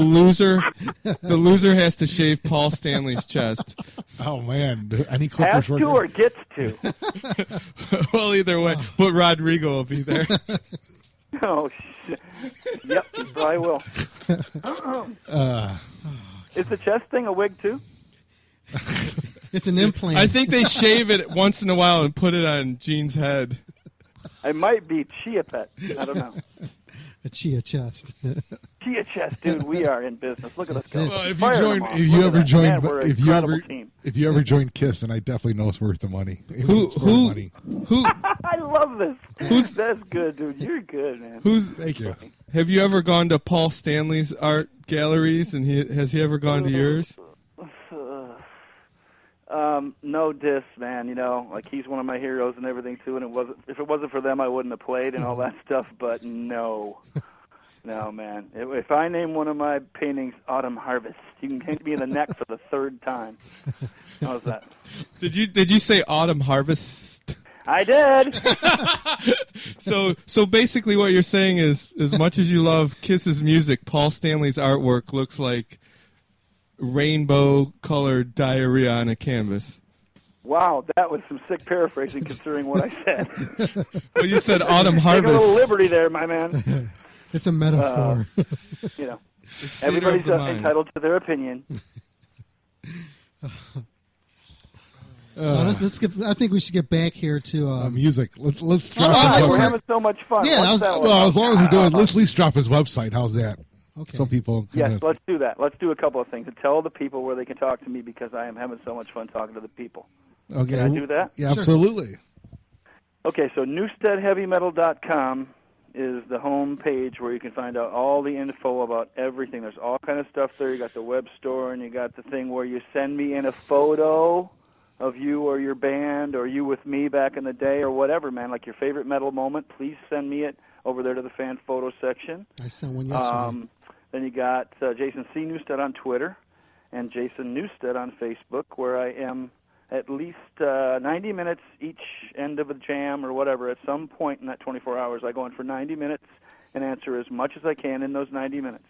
G: loser has to shave Paul Stanley's chest.
E: Oh man, any
H: Has
E: clippers
H: to
E: working?
H: or gets to?
G: Well, either way, but Rodrigo will be there.
H: Oh shit. Yep, you probably will. Is the chest thing a wig too?
A: It's an implant.
G: I think they shave it once in a while and put it on Gene's head.
H: It might be Chia Pet. I don't know.
A: a chia chest.
H: Chia Chest, dude. We are in business. Look at us go.
A: it.
E: Well, if
H: Fire
E: you
H: them
E: join,
H: off.
E: if you
H: Look at
E: ever
H: that.
E: join,
H: Man, we're an
E: if you
H: incredible
E: ever,
H: team.
E: if you ever join Kiss, then I definitely know it's worth the money.
G: Who
E: It's worth money.
H: I love this. That's good, dude. You're good, man.
E: Thank you.
G: Have you ever gone to Paul Stanley's art galleries, and has he ever gone to yours?
H: No diss, man. You know, like he's one of my heroes and everything too. And if it wasn't for them, I wouldn't have played and all that stuff. But no, man. If I name one of my paintings Autumn Harvest, you can hit me in the neck for the third time. How's that?
G: Did you say Autumn Harvest?
H: I did.
G: So basically, what you're saying is, as much as you love Kiss's music, Paul Stanley's artwork looks like rainbow-colored diarrhea on a canvas.
H: Wow, that was some sick paraphrasing considering what I said.
G: Well, you said Autumn
H: Take a
G: Harvest.
H: little liberty there, my man.
A: It's a metaphor.
H: You know,
G: It's theater of
H: everybody's
G: the mind.
H: entitled to their opinion.
A: Let's get. I think we should get back here to.
E: Music. Let's drop
A: Oh,
E: his
H: We're
E: website.
H: having so much fun.
A: Yeah,
H: What's
A: that was-
H: that all
E: Well,
H: about?
E: as long as we do it, let's at least drop his website. How's that?
A: Okay.
E: So people can.
H: Yes, let's do that. Let's do a couple of things and tell the people where they can talk to me because I am having so much fun talking to the people.
E: Okay.
H: Can I do that?
E: Yeah,
A: Sure.
E: absolutely.
H: Okay, so newstedheavymetal.com is the home page where you can find out all the info about everything. There's all kind of stuff there. You got the web store and you got the thing where you send me in a photo of you or your band or you with me back in the day or whatever, man, like your favorite metal moment. Please send me it over there to the fan photo section.
A: I sent one yesterday.
H: Then you got Jason C. Newsted on Twitter and Jason Newsted on Facebook, where I am at least 90 minutes each end of a jam or whatever. At some point in that 24 hours, I go in for 90 minutes and answer as much as I can in those 90 minutes.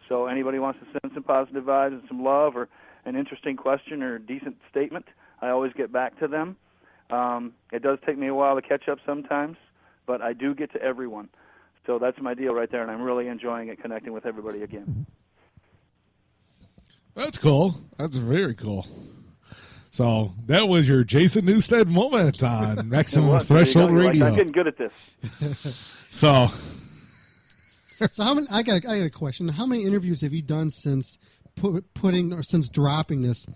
H: So anybody wants to send some positive vibes and some love or an interesting question or a decent statement, I always get back to them. It does take me a while to catch up sometimes, but I do get to everyone. So that's my deal right there, and I'm really enjoying it, connecting with everybody again.
E: That's cool. That's very cool. So that was your Jason Newsted moment on Maximum
H: There you
E: Threshold
H: go. You're like,
E: Radio.
H: I'm getting good at this.
E: So
A: So how many? I got a question. How many interviews have you done since since dropping this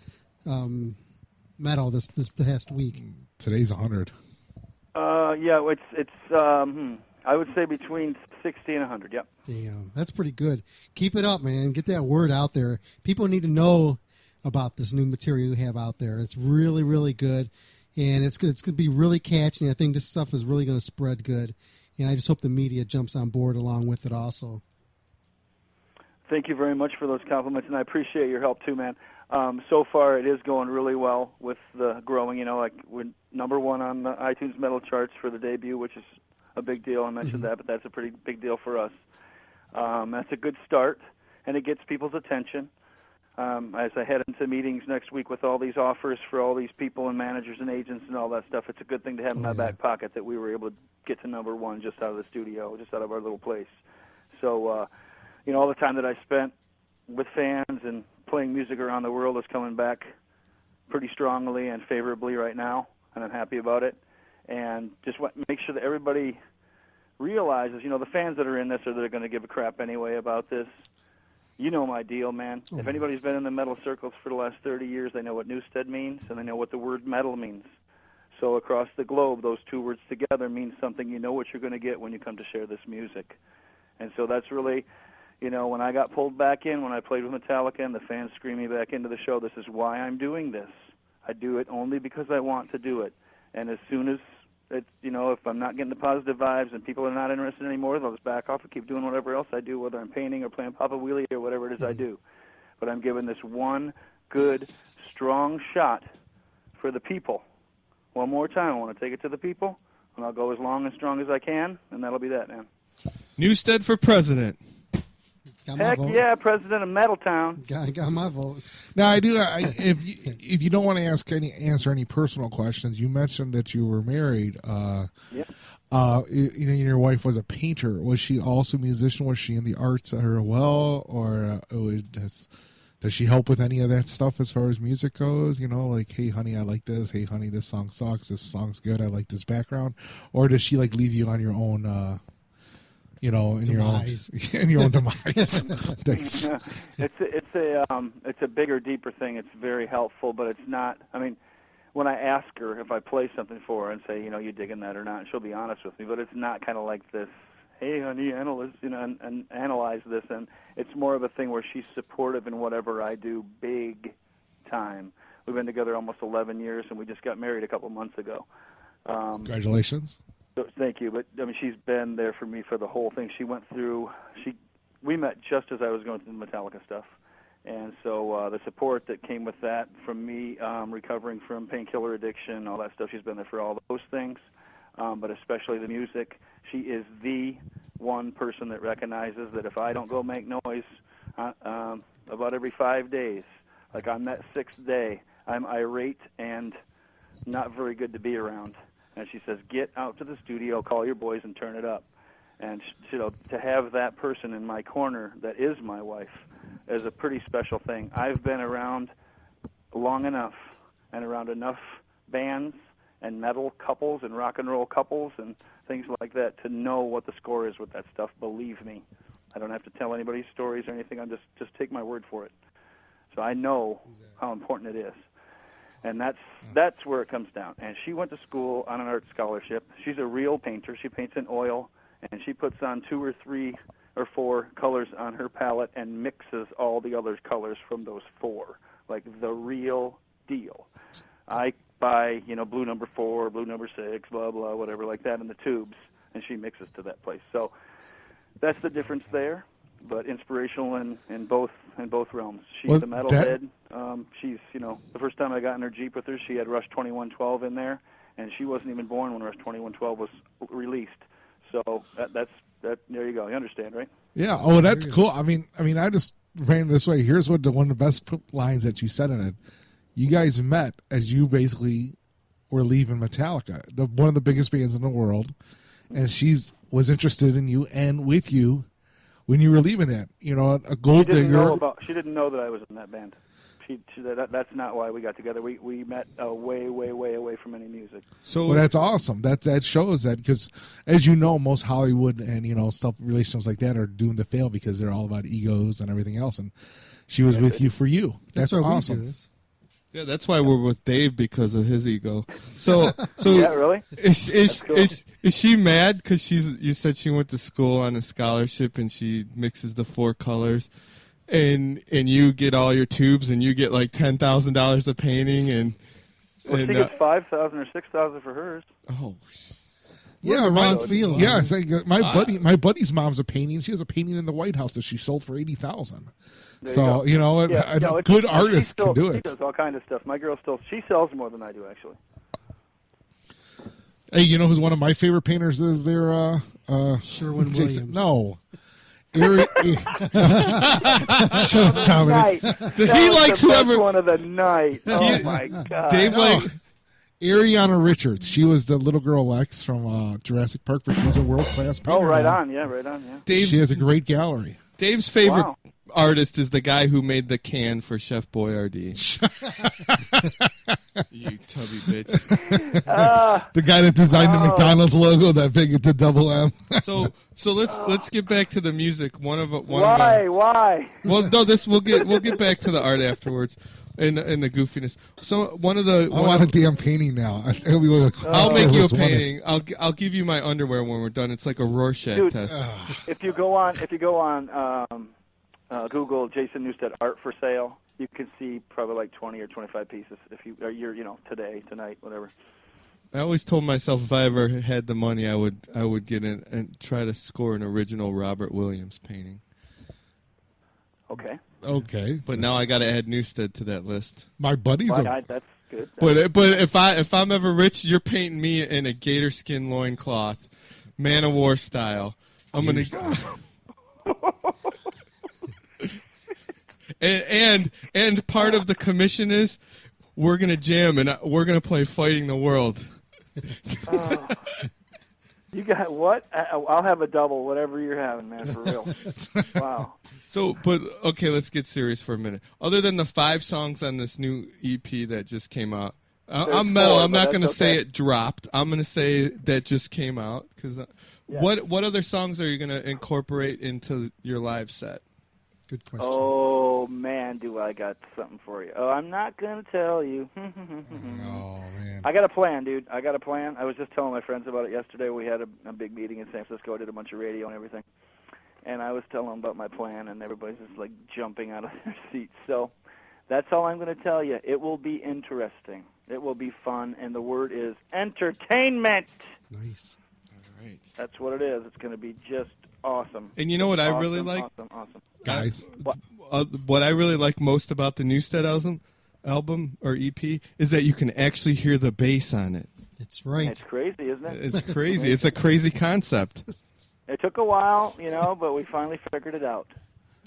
A: metal this past week?
E: today's 100.
H: Yeah, it's I would say between 60 and 100. Yep.
A: Damn, that's pretty good. Keep it up, man. Get that word out there. People need to know about this new material you have out there. It's really, really good, and it's going to be really catchy. I think this stuff is really going to spread good, and I just hope the media jumps on board along with it also.
H: Thank you very much for those compliments, and I appreciate your help too, man. So far, it is going really well with the growing. You know, like we're number one on the iTunes metal charts for the debut, which is a big deal. I mentioned that, but that's a pretty big deal for us. That's a good start, and it gets people's attention. As I head into meetings next week with all these offers for all these people and managers and agents and all that stuff, it's a good thing to have in my back pocket that we were able to get to number one just out of the studio, just out of our little place. So, you know, all the time that I spent with fans and playing music around the world is coming back pretty strongly and favorably right now, and I'm happy about it. And just make sure that everybody realizes, the fans that are in this are they're going to give a crap anyway about this. You know my deal, man. If anybody's been in the metal circles for the last 30 years, they know what Newsted means, and they know what the word metal means. So across the globe, those two words together mean something. You know what you're going to get when you come to share this music. And so that's really, when I got pulled back in, when I played with Metallica and the fans screamed me back into the show, this is why I'm doing this. I do it only because I want to do it. And as soon as, if I'm not getting the positive vibes and people are not interested anymore, they'll just back off and keep doing whatever else I do, whether I'm painting or playing Papa Wheelie or whatever it is I do. But I'm giving this one good, strong shot for the people. One more time, I want to take it to the people, and I'll go as long and strong as I can, and that'll be that, man.
G: Newsted for president.
A: Got my
H: Heck
A: vote.
H: yeah, president of Metaltown.
A: Got my vote.
E: Now I do. If you don't want to answer any personal questions, you mentioned that you were married.
H: Yeah.
E: Your wife was a painter. Was she also a musician? Was she in the arts as well, or does she help with any of that stuff as far as music goes? Like, hey, honey, I like this. Hey, honey, this song sucks. This song's good. I like this background. Or does she leave you on your own? In
A: Demise.
E: your own demise. Thanks.
H: It's a bigger, deeper thing. It's very helpful, but it's not. I mean, when I ask her if I play something for her and say, you digging that or not, and she'll be honest with me. But it's not kind of like this. Hey, honey, analyze, and analyze this, and it's more of a thing where she's supportive in whatever I do, big time. We've been together almost 11 years, and we just got married a couple months ago.
E: Congratulations.
H: So, thank you, but she's been there for me for the whole thing. She went through. We met just as I was going through the Metallica stuff, and so the support that came with that from me, recovering from painkiller addiction, all that stuff. She's been there for all those things, but especially the music. She is the one person that recognizes that if I don't go make noise about every 5 days, like on that 6th day, I'm irate and not very good to be around. And she says, get out to the studio, call your boys, and turn it up. And to have that person in my corner that is my wife is a pretty special thing. I've been around long enough and around enough bands and metal couples and rock and roll couples and things like that to know what the score is with that stuff. Believe me, I don't have to tell anybody stories or anything. I'm just take my word for it. So I know how important it is. And that's where it comes down. And she went to school on an art scholarship. She's a real painter. She paints in oil, and she puts on 2 or 3 or 4 colors on her palette and mixes all the other colors from those 4, like the real deal. I buy, blue number 4, blue number 6, blah, blah, whatever like that in the tubes, and she mixes to that place. So that's the difference there, but inspirational in both realms. She's a metalhead. She's, the first time I got in her Jeep with her, she had Rush 2112 in there, and she wasn't even born when Rush 2112 was released. So that's there you go. You understand, right?
E: Yeah. Oh, that's cool. I mean, I just ran this way. Here's one of the best lines that you said in it. You guys met as you basically were leaving Metallica, one of the biggest bands in the world, and was interested in you and with you when you were leaving that. A gold digger.
H: She didn't know that I was in that band. That's not why we got together. We met way, way, way away from any music.
E: So that's awesome. That shows that, because as you know, most Hollywood and relationships like that are doomed to fail because they're all about egos and everything else. And she was with you for you. That's awesome.
G: Yeah, that's why we're with Dave, because of his ego. So
H: yeah, really?
G: Is she mad because you said she went to school on a scholarship and she mixes the 4 colors? And you get all your tubes, and you get like $10,000 of painting, and
H: she gets $5,000 or $6,000 for hers.
G: Oh,
E: yeah, wrong feeling. Yeah, it's like my buddy's mom's a painting. She has a painting in the White House that she sold for $80,000. So a good artist can do it.
H: She does all kinds of stuff. My girl she sells more than I do, actually.
E: Hey, who's one of my favorite painters is there?
A: Sherwin
E: Jason.
A: Williams.
E: No. Shut up, Tommy.
G: He likes whoever.
H: One of the night. Oh my God.
G: Dave
E: Ariana Richards. She was the little girl Lex from Jurassic Park, but she's a world-class painter.
H: Oh, right on. Yeah, right on. Yeah.
E: She has a great gallery.
G: Dave's favorite artist is the guy who made the can for Chef Boyardee. You tubby bitch.
E: The guy that designed the McDonald's logo that big at the double M.
G: So let's get back to the music.
H: Why?
G: Well, no, we'll get back to the art afterwards. And the goofiness. So
E: I want a damn painting now.
G: I'll make you a painting. I'll give you my underwear when we're done. It's like a Rorschach test.
H: If you go on Google Jason Newsted art for sale, you can see probably like 20 or 25 pieces. If you're today, tonight, whatever.
G: I always told myself if I ever had the money, I would get in and try to score an original Robert Williams painting.
H: Okay.
G: But now I got to add Newsted to that list.
E: My buddies are.
H: That's good.
G: But if I'm ever rich, you're painting me in a gator skin loincloth, Man of War style. I'm gonna. and part of the commission is we're gonna jam and we're gonna play Fighting the World.
H: You got what? I'll have a double, whatever you're having, man, for real. Wow.
G: So, but okay, let's get serious for a minute. Other than the 5 songs on this new EP that just came out, I'm metal. I'm not going to say it dropped. I'm going to say that just came out. Because what other songs are you going to incorporate into your live set?
A: Good question.
H: Oh man, do I got something for you? Oh, I'm not going to tell you.
E: Oh man.
H: I got a plan, dude. I got a plan. I was just telling my friends about it yesterday. We had a big meeting in San Francisco. I did a bunch of radio and everything. And I was telling them about my plan, and everybody's just like jumping out of their seats. So that's all I'm going to tell you. It will be interesting. It will be fun, and the word is entertainment.
A: Nice.
G: All right.
H: That's what it is. It's going to be just awesome.
G: And you know what I really like?
H: Awesome.
E: Guys.
G: What I really like most about the Newsted album or EP is that you can actually hear the bass on it.
A: It's right.
H: It's crazy, isn't it?
G: It's crazy. It's a crazy concept.
H: It took a while, but we finally figured it out.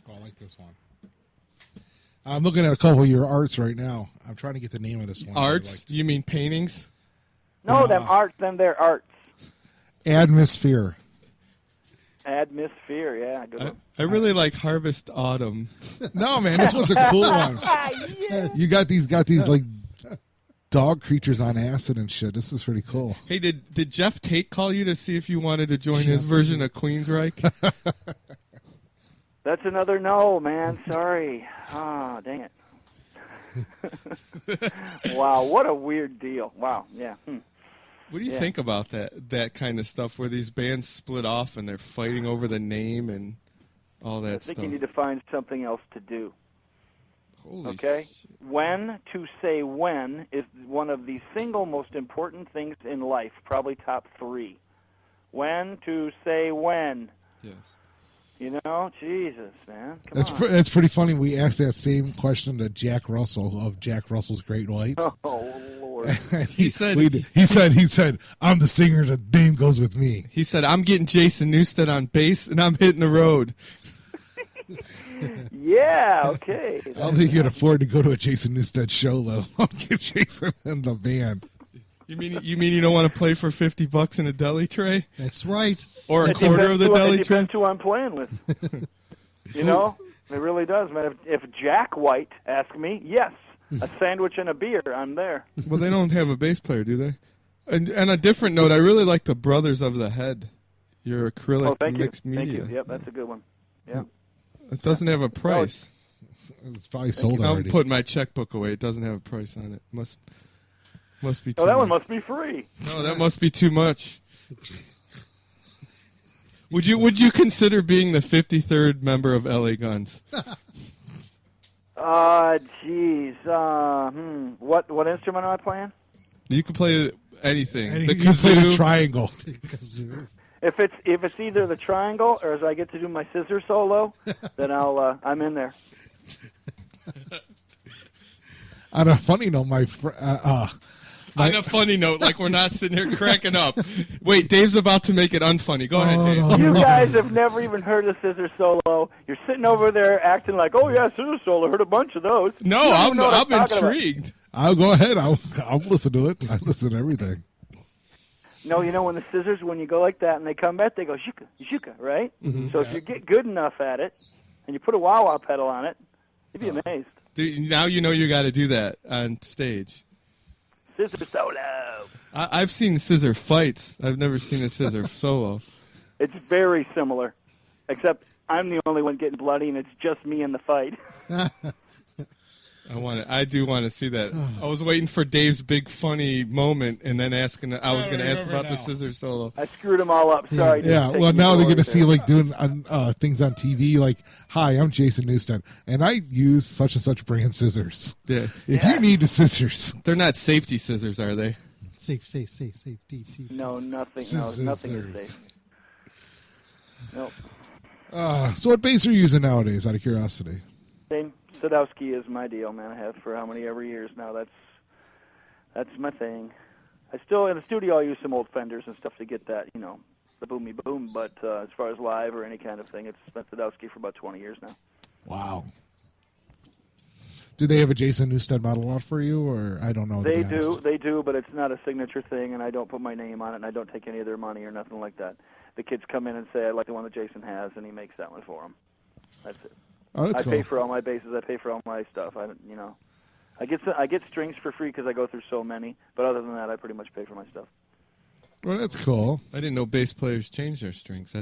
E: Oh, I like this one. I'm looking at a couple of your arts right now. I'm trying to get the name of this one.
G: Arts? You mean paintings?
H: No, they're arts.
E: Atmosphere.
H: Atmosphere, yeah. Good one.
G: I really like Harvest Autumn.
E: No, man, this one's a cool one.
H: Yeah.
E: You got these like dog creatures on acid and shit. This is pretty cool.
G: Hey, did Jeff Tate call you to see if you wanted to join his version of Queensryche?
H: That's another no, man. Sorry. Ah, dang it. Wow, what a weird deal. Wow, yeah.
G: What do you think about that kind of stuff where these bands split off and they're fighting over the name and all that stuff?
H: I think you need to find something else to do.
G: Holy
H: okay?
G: shit.
H: When to say when is one of the single most important things in life, probably top 3. When to say when.
G: Yes.
H: Jesus, man. Come on.
E: That's pretty funny. We asked that same question to Jack Russell of Jack Russell's Great White.
H: Oh, Lord.
E: he said, I'm the singer. The name goes with me.
G: He said, I'm getting Jason Newsted on bass and I'm hitting the road.
H: Yeah, okay.
E: I don't think you can afford to go to a Jason Newsted show, let alone get Jason in the band.
G: You mean you don't want to play for $50 in a deli tray?
A: That's right.
G: Or a quarter of the deli tray?
H: It depends who I'm playing with. It really does, man. If Jack White asked me, yes, a sandwich and a beer, I'm there.
G: Well, they don't have a bass player, do they? And on a different note, I really like the Brothers of the Head. Your acrylic mixed media.
H: Thank you. Yep, that's a good one. Yeah.
G: It doesn't have a price.
E: It's probably sold already.
G: I'm putting my checkbook away. It doesn't have a price on it. Must be too
H: Oh, that
G: much.
H: one must be free.
G: No, that must be too much. Would you consider being the 53rd member of LA Guns?
H: Geez. What instrument am I playing?
G: You can play anything.
E: And
G: The
E: you can play the
G: kazoo.
E: triangle.
H: If it's either the triangle or as I get to do my scissor solo, then I'm in there.
E: On a funny note,
G: On a funny note, like we're not sitting here cracking up. Wait, Dave's about to make it unfunny. Go ahead, Dave.
E: no.
H: You guys have never even heard of scissor solo. You're sitting over there acting like, oh yeah, scissor solo. Heard a bunch of those.
G: No,
H: You don't know what
G: I'm
H: talking about.
G: intrigued.
E: I'll go ahead. I'll listen to it. I listen to everything.
H: No, when the scissors, when you go like that and they come back, they go shuka, shuka, right?
E: Mm-hmm.
H: So if you get good enough at it, and you put a wah-wah pedal on it, you'd be amazed.
G: Now you know you got to do that on stage.
H: Scissor solo.
G: I've seen scissor fights. I've never seen a scissor solo.
H: It's very similar, except I'm the only one getting bloody, and it's just me in the fight.
G: I do want to see that. I was waiting for Dave's big funny moment, and then I was going to ask about the scissor solo.
H: I screwed them all up. Sorry.
E: Yeah. Well, now they're going to see like doing things on TV. Like, hi, I'm Jason Newsted, and I use such and such brand scissors.
G: Yeah.
E: If you need the scissors,
G: they're not safety scissors, are they?
A: Safe.
H: No, nothing.
E: Scissors.
H: No, nothing is safe. Nope.
E: So what bass are you using nowadays, out of curiosity?
H: Same. Sadowski is my deal, man. I have for how many ever years now. That's my thing. I still, in the studio, I use some old Fenders and stuff to get that, the boomy boom. But as far as live or any kind of thing, it's been Sadowski for about 20 years now.
E: Wow. Do they have a Jason Newsted model out for you, or I don't know?
H: They do, but it's not a signature thing, and I don't put my name on it, and I don't take any of their money or nothing like that. The kids come in and say, I like the one that Jason has, and he makes that one for them. That's it.
E: Oh, that's cool.
H: I pay for all my basses. I pay for all my stuff. I get strings for free because I go through so many. But other than that, I pretty much pay for my stuff.
E: Well, that's cool.
G: I didn't know bass players change their strings.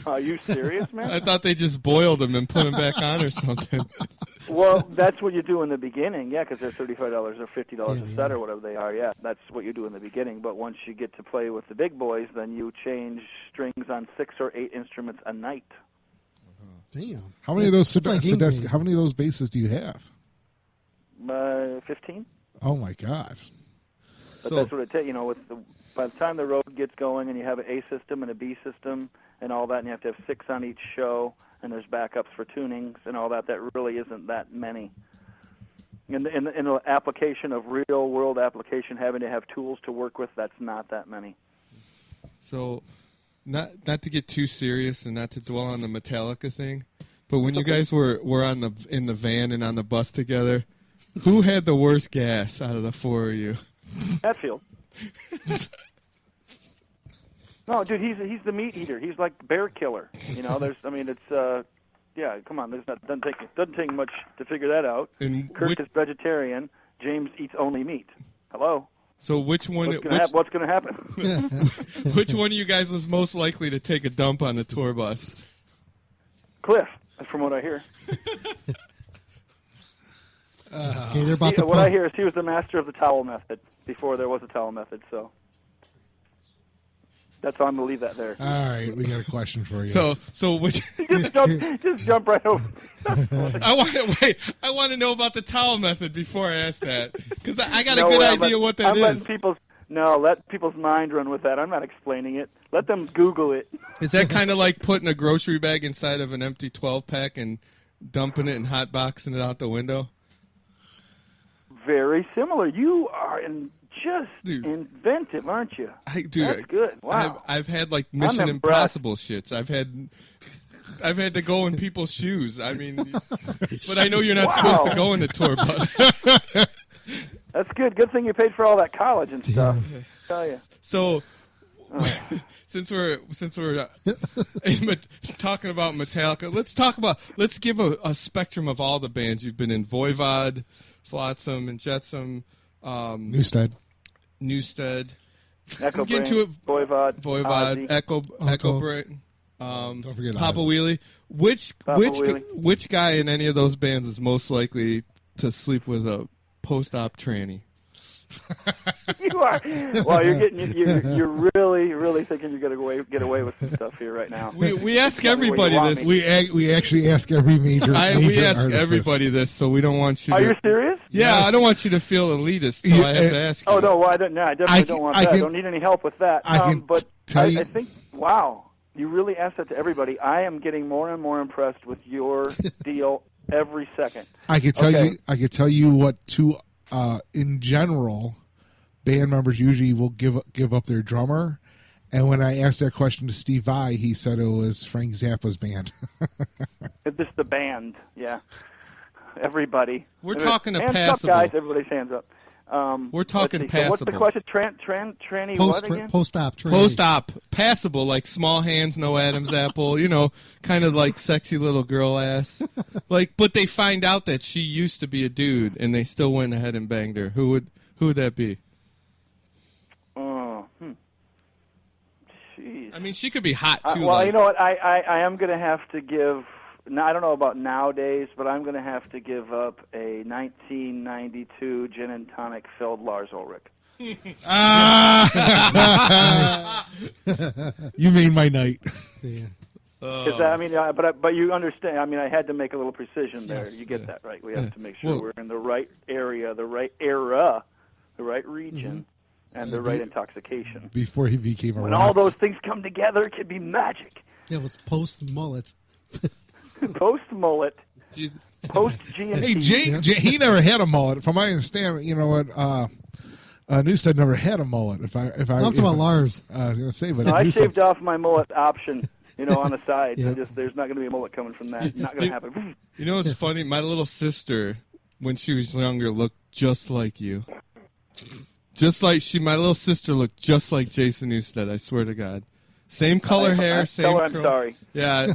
H: Are you serious, man?
G: I thought they just boiled them and put them back on or something.
H: Well, that's what you do in the beginning, yeah, because they're $35 or $50 a set or whatever they are. Yeah, that's what you do in the beginning. But once you get to play with the big boys, then you change strings on 6 or 8 instruments a night.
A: Damn.
E: How many of those
A: like
E: how many of those basses do you have?
H: 15.
E: Oh my God.
H: But that's what it takes. By the time the road gets going and you have an A system and a B system and all that, and you have to have 6 on each show, and there's backups for tunings and all that, that really isn't that many. In the application of real-world application, having to have tools to work with, that's not that many.
G: So, not to get too serious and not to dwell on the Metallica thing, but when you guys were in the van and on the bus together, who had the worst gas out of the 4 of you?
H: Hatfield. No, dude, he's the meat eater. He's like bear killer. Come on. Doesn't take much to figure that out.
G: And
H: Kirk is vegetarian. James eats only meat. Hello.
G: So which one?
H: What's going to happen?
G: Which one of you guys was most likely to take a dump on the tour bus?
H: Cliff, from what I hear.
A: Okay, they're about to
H: what I hear is he was the master of the towel method before there was a towel method. So that's all I'm going to leave that there.
E: All right, we got a question for you.
G: So which?
H: just jump right over.
G: I want to know about the towel method before I ask that, because I got a good idea what that is.
H: Let people's mind run with that. I'm not explaining it. Let them Google it.
G: Is that kind of like putting a grocery bag inside of an empty 12-pack and dumping it and hotboxing it out the window?
H: Very similar. You are inventive, aren't you? That's good. Wow.
G: I've had like Mission Impossible shits. I've had to go in people's shoes. I mean, but I know you're not supposed to go in the tour bus.
H: That's good. Good thing you paid for all that college and stuff. I tell you.
G: So, since we're talking about Metallica, let's give a spectrum of all the bands you've been in: Voivod, Flotsam and Jetsam,
E: Newsted,
H: Echo
G: Get into it. Voivod, Echo Brain,
E: don't forget
G: Papa
E: Ozzy.
G: Wheelie. Which guy in any of those bands is most likely to sleep with a post-op tranny?
H: You are. Well, you're really thinking you're gonna get away with some stuff here right now.
G: We ask everybody this.
E: We actually ask every major.
G: We ask everybody this, so we don't want you.
H: Are you serious?
G: Yeah, yes. I don't want you to feel elitist, so I have to ask you.
H: Oh no, well, I definitely don't want that. I don't need any help with that. I think. Wow, you really asked that to everybody. I am getting more and more impressed with your deal every second.
E: I could tell you what in general, band members usually will give up their drummer. And when I asked that question to Steve Vai, he said it was Frank Zappa's band.
H: It's just the band, yeah. Everybody.
G: We're talking to
H: hands
G: passable.
H: up, guys. Everybody's hands up.
G: We're talking
H: let's see, so what's the
G: passable.
H: question? Tranny what again?
A: Post-op tranny.
G: Post-op, passable, like small hands, no Adam's apple, kind of like sexy little girl ass. But they find out that she used to be a dude, and they still went ahead and banged her. Who would that be?
H: Jeez.
G: I mean, she could be hot too.
H: Well, you know what? I am going to have to give. Now, I don't know about nowadays, but I'm going to have to give up a 1992 gin and tonic filled Lars Ulrich.
E: You made my night.
A: Yeah.
H: But you understand. I mean, I had to make a little precision there.
A: Yes.
H: You get that right. We have to make sure we're in the right area, the right era, the right region, and the right intoxication.
E: Before he became a
H: When
E: rock.
H: all those things come together, it can be magic.
A: It was post-mullet.
H: Post-mullet, post-GNT.
E: Hey, he never had a mullet. From my understanding, you know what? Newsted never had a mullet.
A: I'm talking about Lars.
E: I was going to say, but
H: No, I
E: Newsted-
H: shaved off my mullet option, on the side.
A: Yeah.
H: There's not going to be a mullet coming from that. Not going to happen.
G: You know what's funny? My little sister, when she was younger, looked just like you. My little sister looked just like Jason Newsted. I swear to God, same color hair, same.
H: Tell her I'm
G: curl.
H: sorry.
G: Yeah,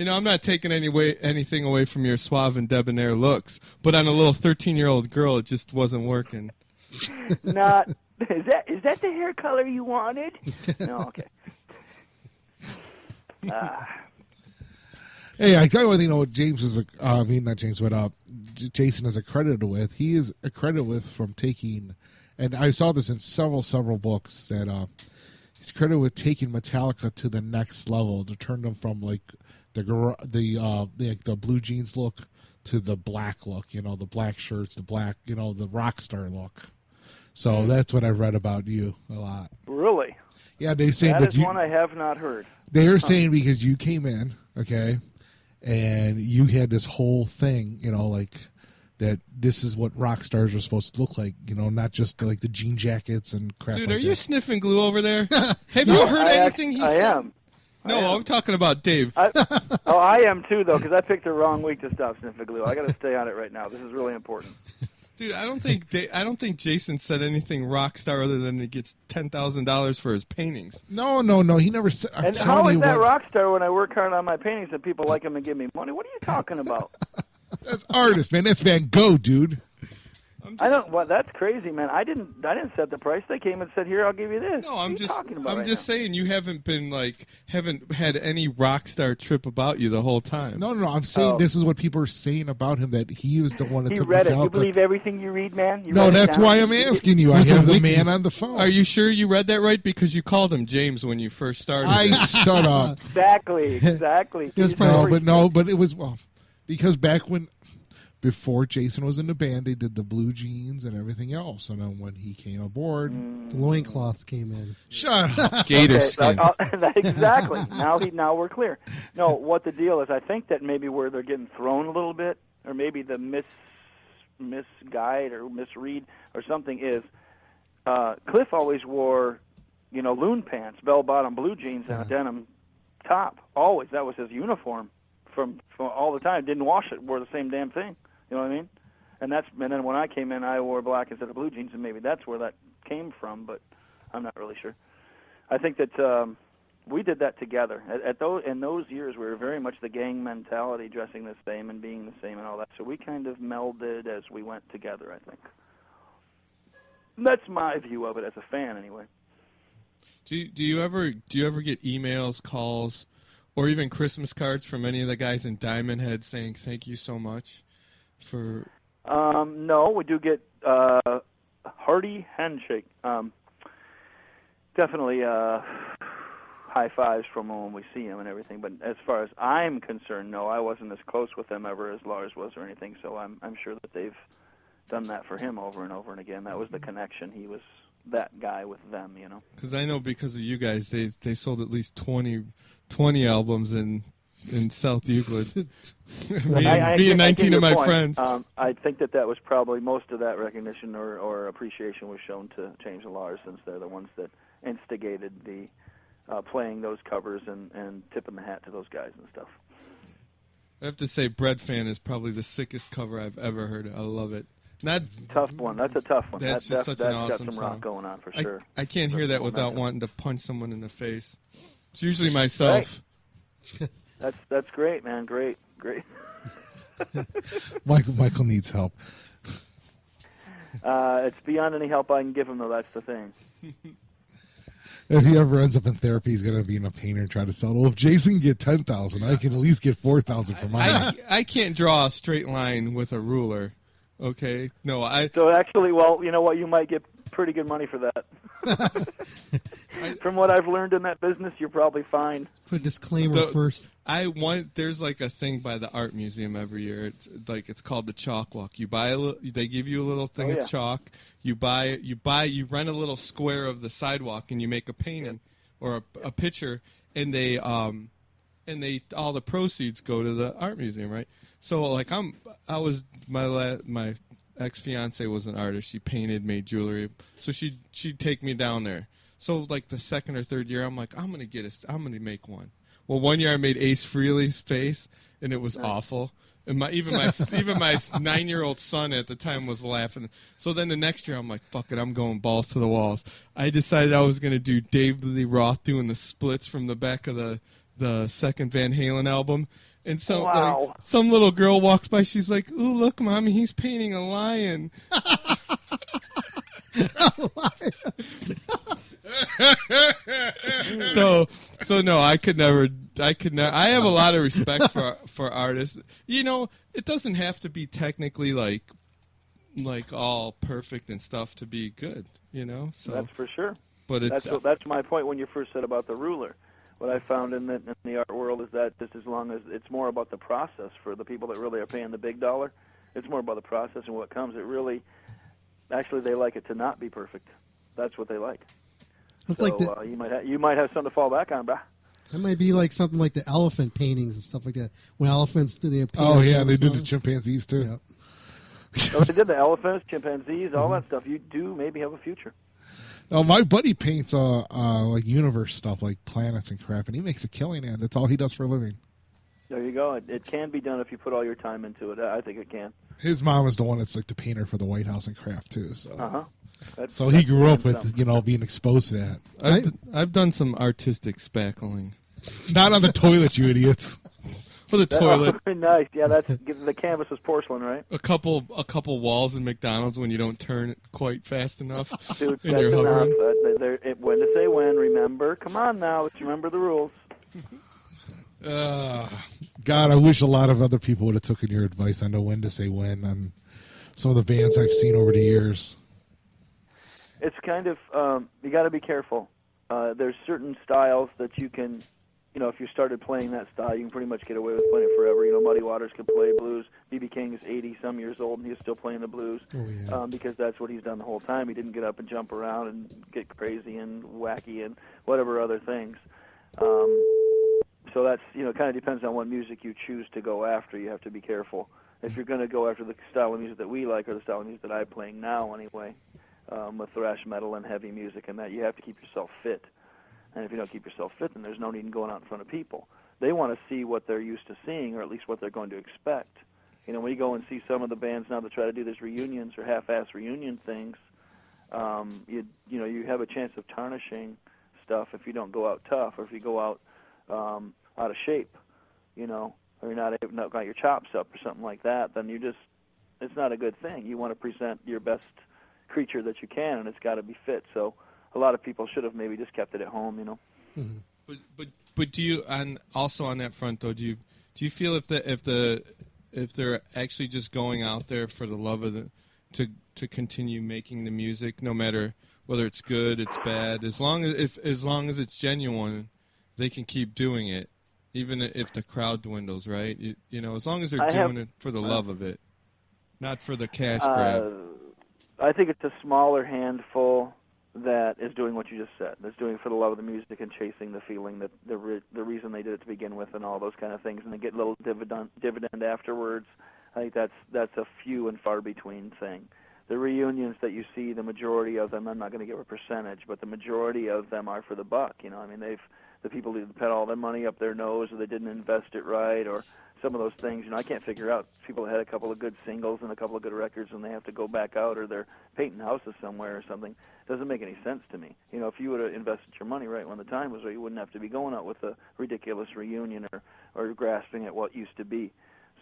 G: I'm not taking anything away from your suave and debonair looks, but on a little 13-year-old girl, it just wasn't working.
H: Not is that the hair color you wanted? No, okay.
E: Hey, I tell you one thing. What James is, not James, but Jason is accredited with. He is accredited with from taking, and I saw this in several books that he's credited with taking Metallica to the next level to turn them from like the blue jeans look to the black look. The black shirts, the black, the rock star look. So that's what I've read about you a lot.
H: Really?
E: Yeah, they say
H: that is one I have not heard.
E: They're saying because you came in, okay, and you had this whole thing, like that this is what rock stars are supposed to look like, not just like the jean jackets and crap.
G: Dude,
E: like
G: are you
E: that.
G: sniffing glue over there? Have you heard anything he said?
H: I am.
G: No, I'm talking about Dave.
H: I am too, though, because I picked the wrong week to stop sniffing glue. I got to stay on it right now. This is really important.
G: Dude, I don't think Jason said anything rock star other than he gets $10,000 for his paintings.
E: No, he never said.
H: And how is that rock star when I work hard on my paintings and people like them and give me money? What are you talking about?
E: That's artist, man. That's Van Gogh, dude.
H: I don't. Well, that's crazy, man. I didn't set the price. They came and said, "Here, I'll give you this."
G: No, I'm just
H: now?
G: saying you haven't had any rock star trip about you the whole time.
E: No. I'm saying this is what people are saying about him, that he was the one that
H: He
E: took
H: read it.
E: Metallica.
H: You believe everything you read, man?
E: No, that's why I'm asking you. I have the man on the phone.
G: Are you sure you read that right? Because you called him James when you first started.
E: Shut up.
H: Exactly.
E: But it was because back when. Before Jason was in the band, they did the blue jeans and everything else. And then when he came aboard...
A: The loincloths came in.
E: Shut up.
G: Gator skin.
H: Exactly. Now we're clear. No, what the deal is, I think that maybe where they're getting thrown a little bit, or maybe the misguide or misread or something is, Cliff always wore, loon pants, bell-bottom blue jeans, and a denim top. Always. That was his uniform from all the time. Didn't wash it. Wore the same damn thing. You know what I mean? And then when I came in, I wore black instead of blue jeans, and maybe that's where that came from. But I'm not really sure. I think that we did that together. In those years, we were very much the gang mentality, dressing the same and being the same and all that. So we kind of melded as we went together, I think. That's my view of it as a fan, anyway.
G: Do you ever get emails, calls, or even Christmas cards from any of the guys in Diamond Head saying thank you so much for?
H: No, we do get hearty handshake. Definitely high fives from them when we see him and everything. But as far as I'm concerned, no, I wasn't as close with them ever as Lars was or anything. So I'm sure that they've done that for him over and over and again. That was the connection. He was that guy with them,
G: Because I know because of you guys, they sold at least 20 albums in South Euclid. me and 19 of my friends.
H: I think that was probably most of that recognition or appreciation was shown to James and Lars, since they're the ones that instigated the playing those covers and tipping the hat to those guys and stuff.
G: I have to say, Bread Fan is probably the sickest cover I've ever heard. I love it. Not
H: Tough one. That's a tough one.
G: That's
H: That's
G: just such an
H: got
G: awesome
H: some rock
G: song.
H: going on for sure.
G: I can't hear that without wanting to punch someone in the face. It's usually myself.
H: Right. That's great, man. Great.
E: Michael needs help.
H: It's beyond any help I can give him, though. That's the thing.
E: If he ever ends up in therapy, he's going to be in a painter and try to sell it. Well, if Jason can get 10,000, I can at least get 4,000 for mine.
G: I can't draw a straight line with a ruler. Okay, no,
H: So actually, well, you know what? You might get pretty good money for that. From what I've learned in that business, you're probably fine.
A: Put a disclaimer first.
G: There's like a thing by the art museum every year. It's called the chalk walk. You buy they give you a little thing of chalk. You rent a little square of the sidewalk and you make a painting or a picture, and they all the proceeds go to the art museum, right? So like my ex-fiance was an artist. She painted, made jewelry. So she'd take me down there. So like the second or third year, I'm like, I'm gonna make one. Well, one year I made Ace Frehley's face, and it was awful. And even my 9-year-old son at the time was laughing. So then the next year, I'm like, fuck it, I'm going balls to the walls. I decided I was gonna do David Lee Roth doing the splits from the back of the second Van Halen album. And so like, some little girl walks by. She's like, "Ooh, look, Mommy, he's painting a lion." So no, I could never. I have a lot of respect for artists. You know, it doesn't have to be technically like all perfect and stuff to be good. You know, so
H: that's for sure.
G: But
H: that's my point when you first said about the ruler. What I found in the art world is that just as long as it's more about the process for the people that really are paying the big dollar, it's more about the process and what comes. It really, actually, they like it to not be perfect. That's what they like.
A: It's
H: so,
A: like
H: you might have something to fall back on, brah.
A: It might be like something like the elephant paintings and stuff like that. When elephants do the
E: they do the chimpanzees too.
A: Yeah.
H: So they did the elephants, chimpanzees, all that stuff. You do maybe have a future.
E: Oh, my buddy paints like universe stuff, like planets and crap, and he makes a killing, and that's all he does for a living.
H: There you go. It can be done if you put all your time into it. I think it can.
E: His mom is the one that's like the painter for the White House and crap too. So,
H: so
E: he grew up with being exposed to that.
G: I've done some artistic spackling.
E: Not on the toilet, you idiots.
G: For the toilet.
H: Oh, nice. Yeah, the canvas was porcelain, right?
G: A couple walls in McDonald's when you don't turn it quite fast enough.
H: Dude, that's enough. When to say when, remember. Come on now, let's remember the rules.
E: God, I wish a lot of other people would have taken your advice on when to say when on some of the bands I've seen over the years.
H: It's kind of, you got to be careful. There's certain styles that you can... if you started playing that style, you can pretty much get away with playing it forever. Muddy Waters can play blues. B.B. King is 80-some years old, and he's still playing the blues because that's what he's done the whole time. He didn't get up and jump around and get crazy and wacky and whatever other things. So that's, kind of depends on what music you choose to go after. You have to be careful. If you're going to go after the style of music that we like or the style of music that I'm playing now anyway, with thrash metal and heavy music and that, you have to keep yourself fit. And if you don't keep yourself fit, then there's no need in going out in front of people. They want to see what they're used to seeing, or at least what they're going to expect. When you go and see some of the bands now that try to do these reunions or half-ass reunion things, you have a chance of tarnishing stuff if you don't go out tough, or if you go out out of shape, or you're not got your chops up or something like that. Then it's not a good thing. You want to present your best creature that you can, and it's got to be fit. So a lot of people should have maybe just kept it at home,
G: Mm-hmm. But do you, and also on that front though, do you feel if they're actually just going out there for the love of to continue making the music, no matter whether it's good, it's bad, as long as it's genuine, they can keep doing it, even if the crowd dwindles, right? As long as they're doing it for the love of it, not for the cash grab.
H: I think it's a smaller handful that is doing what you just said. That's doing it for the love of the music and chasing the feeling that the reason they did it to begin with and all those kind of things, and they get a little dividend afterwards. I think that's a few and far between thing. The reunions that you see, the majority of them, I'm not going to give a percentage, but the majority of them are for the buck. The people either put all their money up their nose, or they didn't invest it right, or some of those things, I can't figure out people that had a couple of good singles and a couple of good records and they have to go back out or they're painting houses somewhere or something. It doesn't make any sense to me. If you would have invested your money right when the time was right, you wouldn't have to be going out with a ridiculous reunion or grasping at what used to be.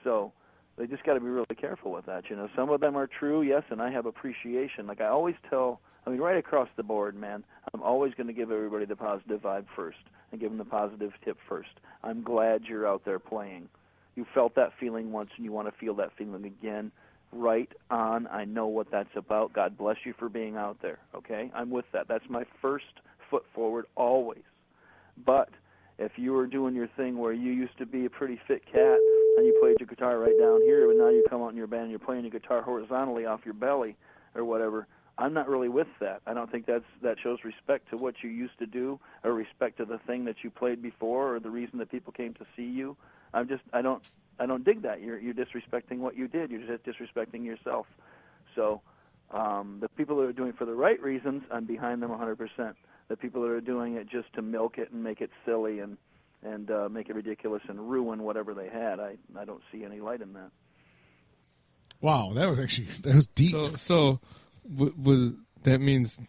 H: So they just got to be really careful with that. Some of them are true, yes, and I have appreciation. Like I always tell, right across the board, man, I'm always going to give everybody the positive vibe first and give them the positive tip first. I'm glad you're out there playing. You felt that feeling once and you want to feel that feeling again. Right on. I know what that's about. God bless you for being out there, okay? I'm with that. That's my first foot forward always. But if you were doing your thing where you used to be a pretty fit cat and you played your guitar right down here, but now you come out in your band and you're playing your guitar horizontally off your belly or whatever, I'm not really with that. I don't think that shows respect to what you used to do or respect to the thing that you played before or the reason that people came to see you. I don't dig that. You're disrespecting what you did. You're just disrespecting yourself. So the people that are doing it for the right reasons, I'm behind them 100%. The people that are doing it just to milk it and make it silly and make it ridiculous and ruin whatever they had, I don't see any light in that.
E: Wow, that was deep.
G: So that means...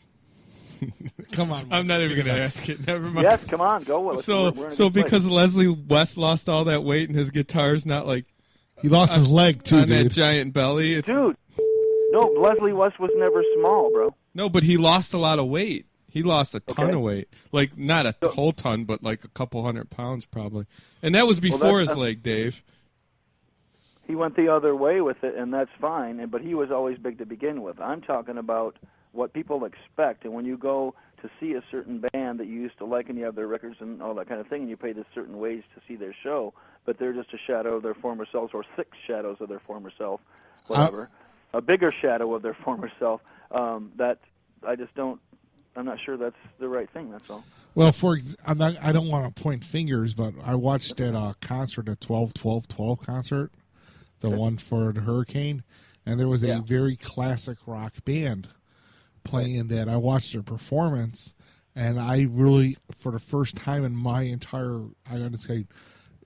E: Come on,
G: I'm not even going to ask it. Never mind.
H: Yes, come on, go with it.
G: So because Leslie West lost all that weight and his guitar's not like
E: he lost his leg too,
G: on
E: dude.
G: that giant belly.
H: Dude, no, Leslie West was never small, bro.
G: No, but he lost a lot of weight. He lost a ton of weight, like not a whole ton, but like a couple 100 pounds probably. And that was before his leg, Dave.
H: He went the other way with it, and that's fine. But he was always big to begin with. I'm talking about what people expect, and when you go to see a certain band that you used to like and you have their records and all that kind of thing, and you pay this certain ways to see their show, but they're just a shadow of their former selves or 6 shadows of their former self, whatever, a bigger shadow of their former self, that I just don't, I'm not sure that's the right thing, that's all.
E: Well, I don't want to point fingers, but I watched that concert, a 12-12-12 concert, the one for the Hurricane, and there was a very classic rock band playing that. I watched their performance, and I really, for the first time in my entire, I gotta say,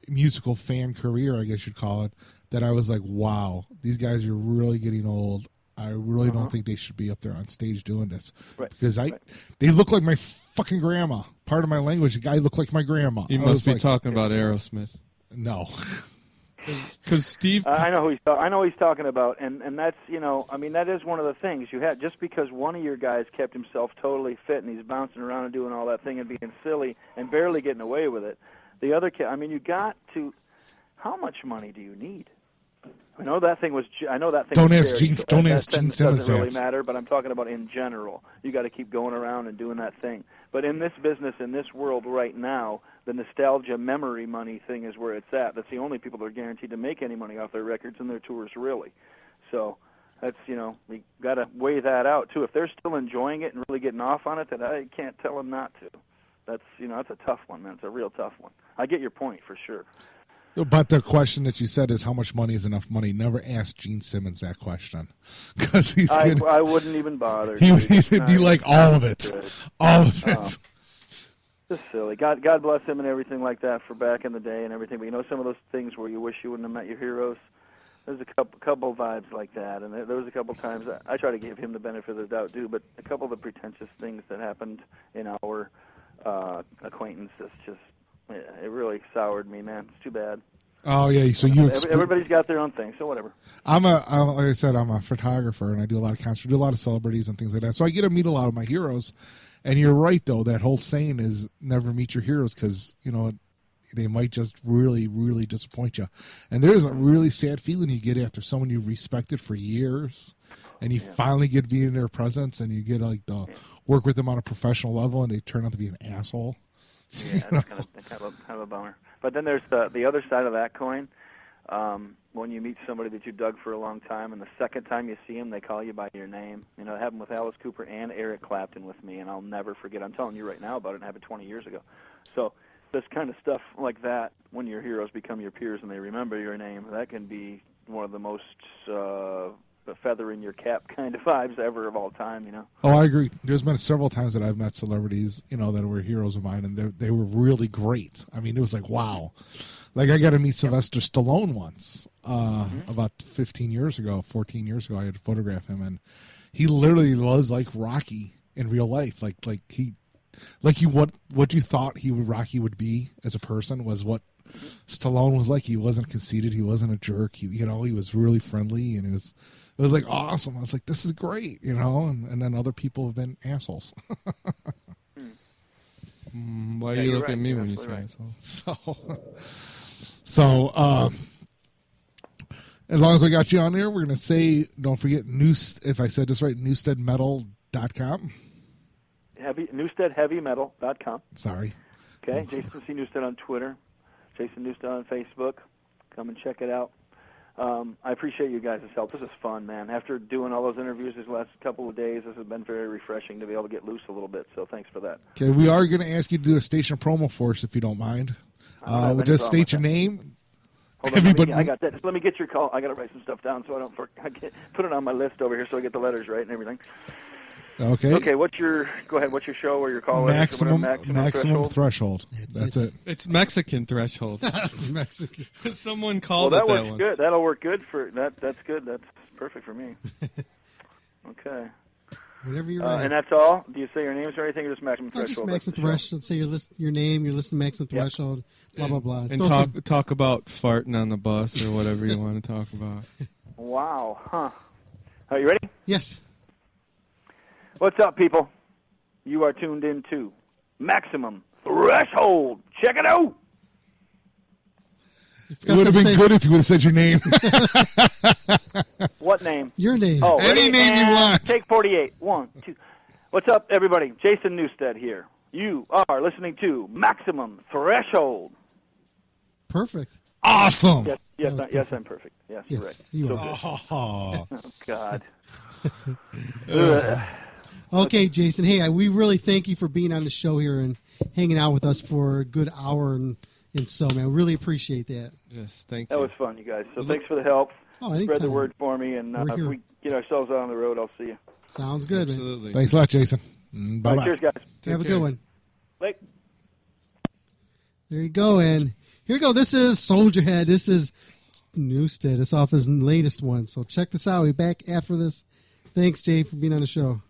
E: musical fan career, I guess you'd call it, that I was like, wow, these guys are really getting old. I really don't think they should be up there on stage doing this.
H: Right.
E: Because they look like my fucking grandma. Part of my language, the guy looked like my grandma.
G: You must be talking about Aerosmith.
E: No.
G: Because Steve,
H: I know who he's talking about, and that's that is one of the things you had. Just because one of your guys kept himself totally fit and he's bouncing around and doing all that thing and being silly and barely getting away with it, the other kid. You got to. How much money do you need? I know that thing was.
E: Don't ask Gene. Don't ask Gene Simmons.
H: Doesn't really matter, but I'm talking about in general. You got to keep going around and doing that thing. But in this business, in this world right now, the nostalgia memory money thing is where it's at. That's the only people that are guaranteed to make any money off their records and their tours, really. So that's we got to weigh that out too. If they're still enjoying it and really getting off on it, then I can't tell them not to. That's that's a tough one, man. It's a real tough one. I get your point for sure.
E: But the question that you said is how much money is enough money. Never ask Gene Simmons that question, because
H: I wouldn't even bother.
E: He'd be like all of it.
H: Just silly. God bless him and everything like that for back in the day and everything. But some of those things where you wish you wouldn't have met your heroes. There's a couple vibes like that, and there was a couple times I try to give him the benefit of the doubt too. But a couple of the pretentious things that happened in our acquaintance, it really soured me, man. It's too bad.
E: Oh yeah, so
H: everybody's got their own thing, so whatever.
E: Like I said, I'm a photographer and I do a lot of concerts, do a lot of celebrities and things like that. So I get to meet a lot of my heroes. And you're right though, that whole saying is never meet your heroes because they might just really, really disappoint you. And there's a really sad feeling you get after someone you respected for years, and you finally get to be in their presence, and you get to work with them on a professional level, and they turn out to be an asshole.
H: Yeah, it's kind of a bummer. But then there's the other side of that coin. When you meet somebody that you dug for a long time, and the second time you see them, they call you by your name. It happened with Alice Cooper and Eric Clapton with me, and I'll never forget. I'm telling you right now about it, and it happened 20 years ago. So this kind of stuff like that, when your heroes become your peers and they remember your name, that can be one of the most a feather in your cap kind of vibes ever of all time.
E: Oh, I agree. There's been several times that I've met celebrities, that were heroes of mine, and they were really great. I mean, it was like, wow. Like, I got to meet Sylvester Stallone once, about 14 years ago. I had to photograph him, and he literally was like Rocky in real life. What you thought Rocky would be as a person was what Stallone was like. He wasn't conceited. He wasn't a jerk. He was really friendly, and it was like awesome. I was like, this is great, and then other people have been assholes.
G: Why do you look at me when you say asshole?
E: So, as long as I got you on there, we're going to say, don't forget, if I said this right, newstedmetal.com.
H: Newstedheavymetal.com.
E: Sorry.
H: Okay, Jason C. Newsted on Twitter, Jason Newsted on Facebook. Come and check it out. I appreciate you guys' help. This is fun, man. After doing all those interviews these last couple of days, this has been very refreshing to be able to get loose a little bit, so thanks for that.
E: Okay, we are going to ask you to do a station promo for us, if you don't mind. We'll just state your name.
H: Hold on, I got that. Just let me get your call. I got to write some stuff down so I don't put it on my list over here so I get the letters right and everything.
E: Okay.
H: Okay, go ahead. What's your show or your call?
E: Maximum threshold. That's it.
G: It's Mexican threshold.
A: It's Mexican.
G: Someone called
H: that
G: it that
H: works
G: once.
H: good. That'll work good for that. That's good. That's perfect for me. Okay.
A: Whenever you're ready.
H: And that's all? Do you say your names or anything, or just maximum threshold?
A: Just maximum threshold. Say your name, your list, maximum threshold, blah, blah, blah.
G: And talk about farting on the bus or whatever you want to talk about.
H: Wow. Huh. Are you ready?
A: Yes.
H: What's up, people? You are tuned in to Maximum Threshold. Check it out.
E: It would have been good if you would have said your name.
H: What name?
A: Your name.
H: Oh,
E: any name you want.
H: Take 48. 1, 2. What's up, everybody? Jason Newsted here. You are listening to Maximum Threshold.
A: Perfect.
E: Awesome.
H: Yes, I'm perfect. Yes, you're right.
A: You
H: So
A: are.
H: good. Oh, God.
A: Okay, Jason. Hey, we really thank you for being on the show here and hanging out with us for a good hour and so, man. Really appreciate that.
G: Yes, thank
H: That
G: you.
H: was fun, you guys. So thanks for the help.
A: Oh,
H: Spread the
A: anytime.
H: word for me, and
A: We're
H: if
A: here.
H: we get ourselves out on the road, I'll see you.
A: Sounds good, man.
G: Absolutely.
E: Thanks a lot, Jason.
H: All
E: Bye-bye.
H: right, cheers, guys.
A: Have a
G: care.
A: good one.
H: Bye.
A: There you go. And here you go. This is Soldier Head. This is Newsted. It's off his latest one. So check this out. We'll be back after this. Thanks, Jay, for being on the show.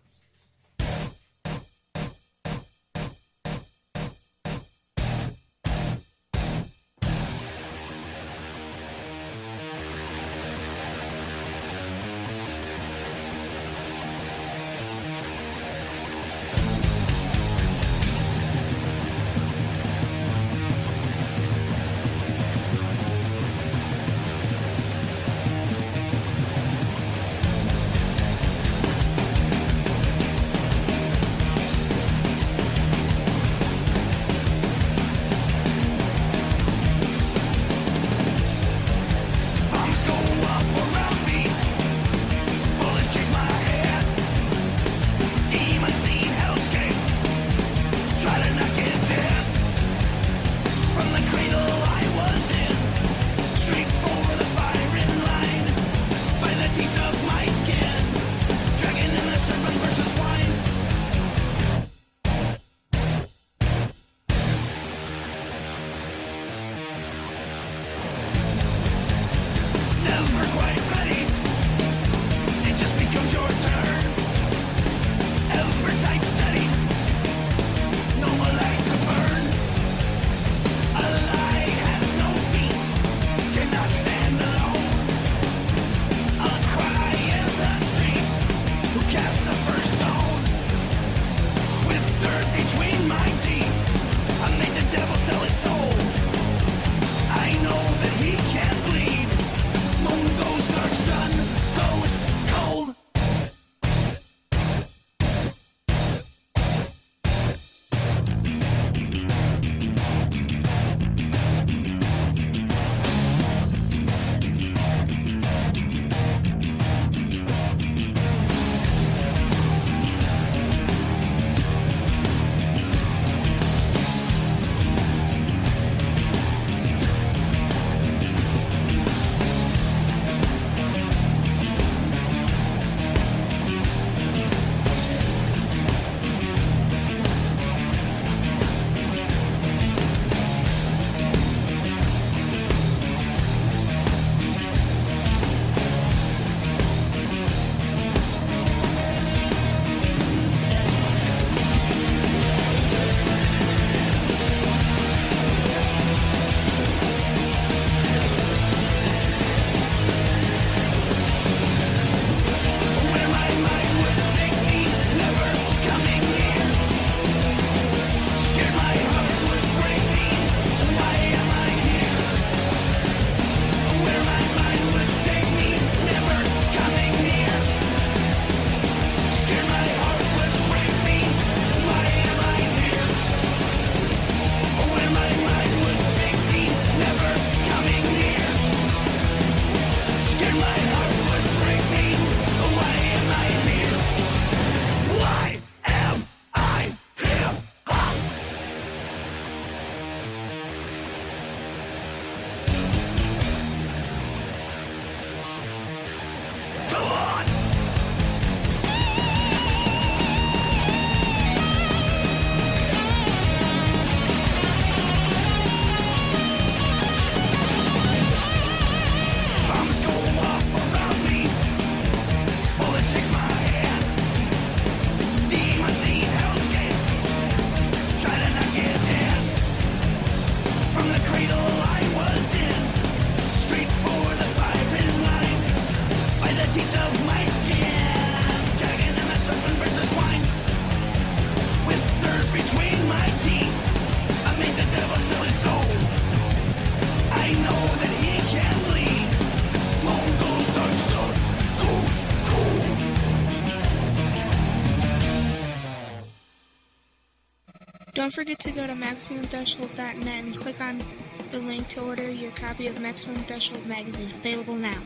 I: forget to go to MaximumThreshold.net and click on the link to order your copy of Maximum Threshold magazine, available now.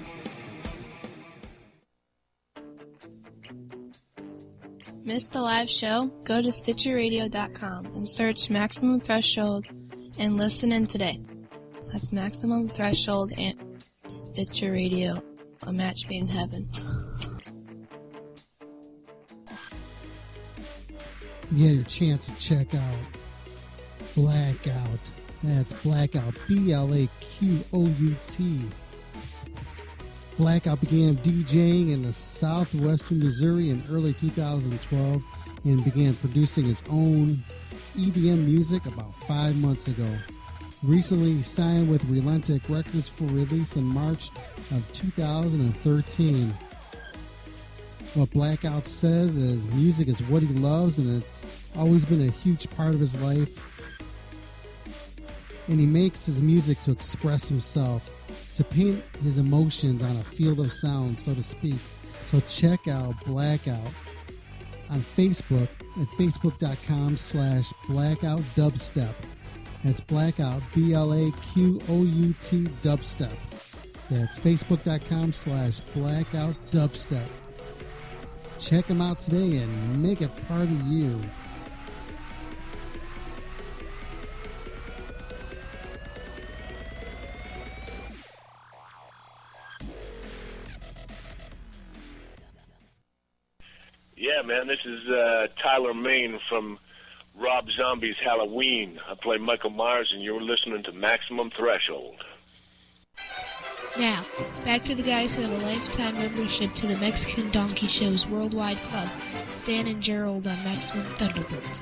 J: Missed the live show? Go to StitcherRadio.com and search Maximum Threshold and listen in today. That's Maximum Threshold and Stitcher Radio, a match made in heaven.
A: You had your chance to check out Blackout. That's Blackout, B-L-A-Q-O-U-T. Blackout began DJing in the southwestern Missouri in early 2012 and began producing his own EDM music about 5 months ago. Recently, he signed with Relentic Records for release in March of 2013. What Blackout says is music is what he loves, and it's always been a huge part of his life. And he makes his music to express himself, to paint his emotions on a field of sound, so to speak. So check out Blackout on Facebook at facebook.com/blackoutdubstep. That's Blackout, B-L-A-Q-O-U-T dubstep. That's facebook.com/blackoutdubstep. Check him out today and make it part of you.
K: Yeah, man, this is Tyler Main from Rob Zombie's Halloween. I play Michael Myers, and you're listening to Maximum Threshold.
I: Now, back to the guys who have a lifetime membership to the Mexican Donkey Show's Worldwide Club, Stan and Gerald on Maximum Thunderbolt.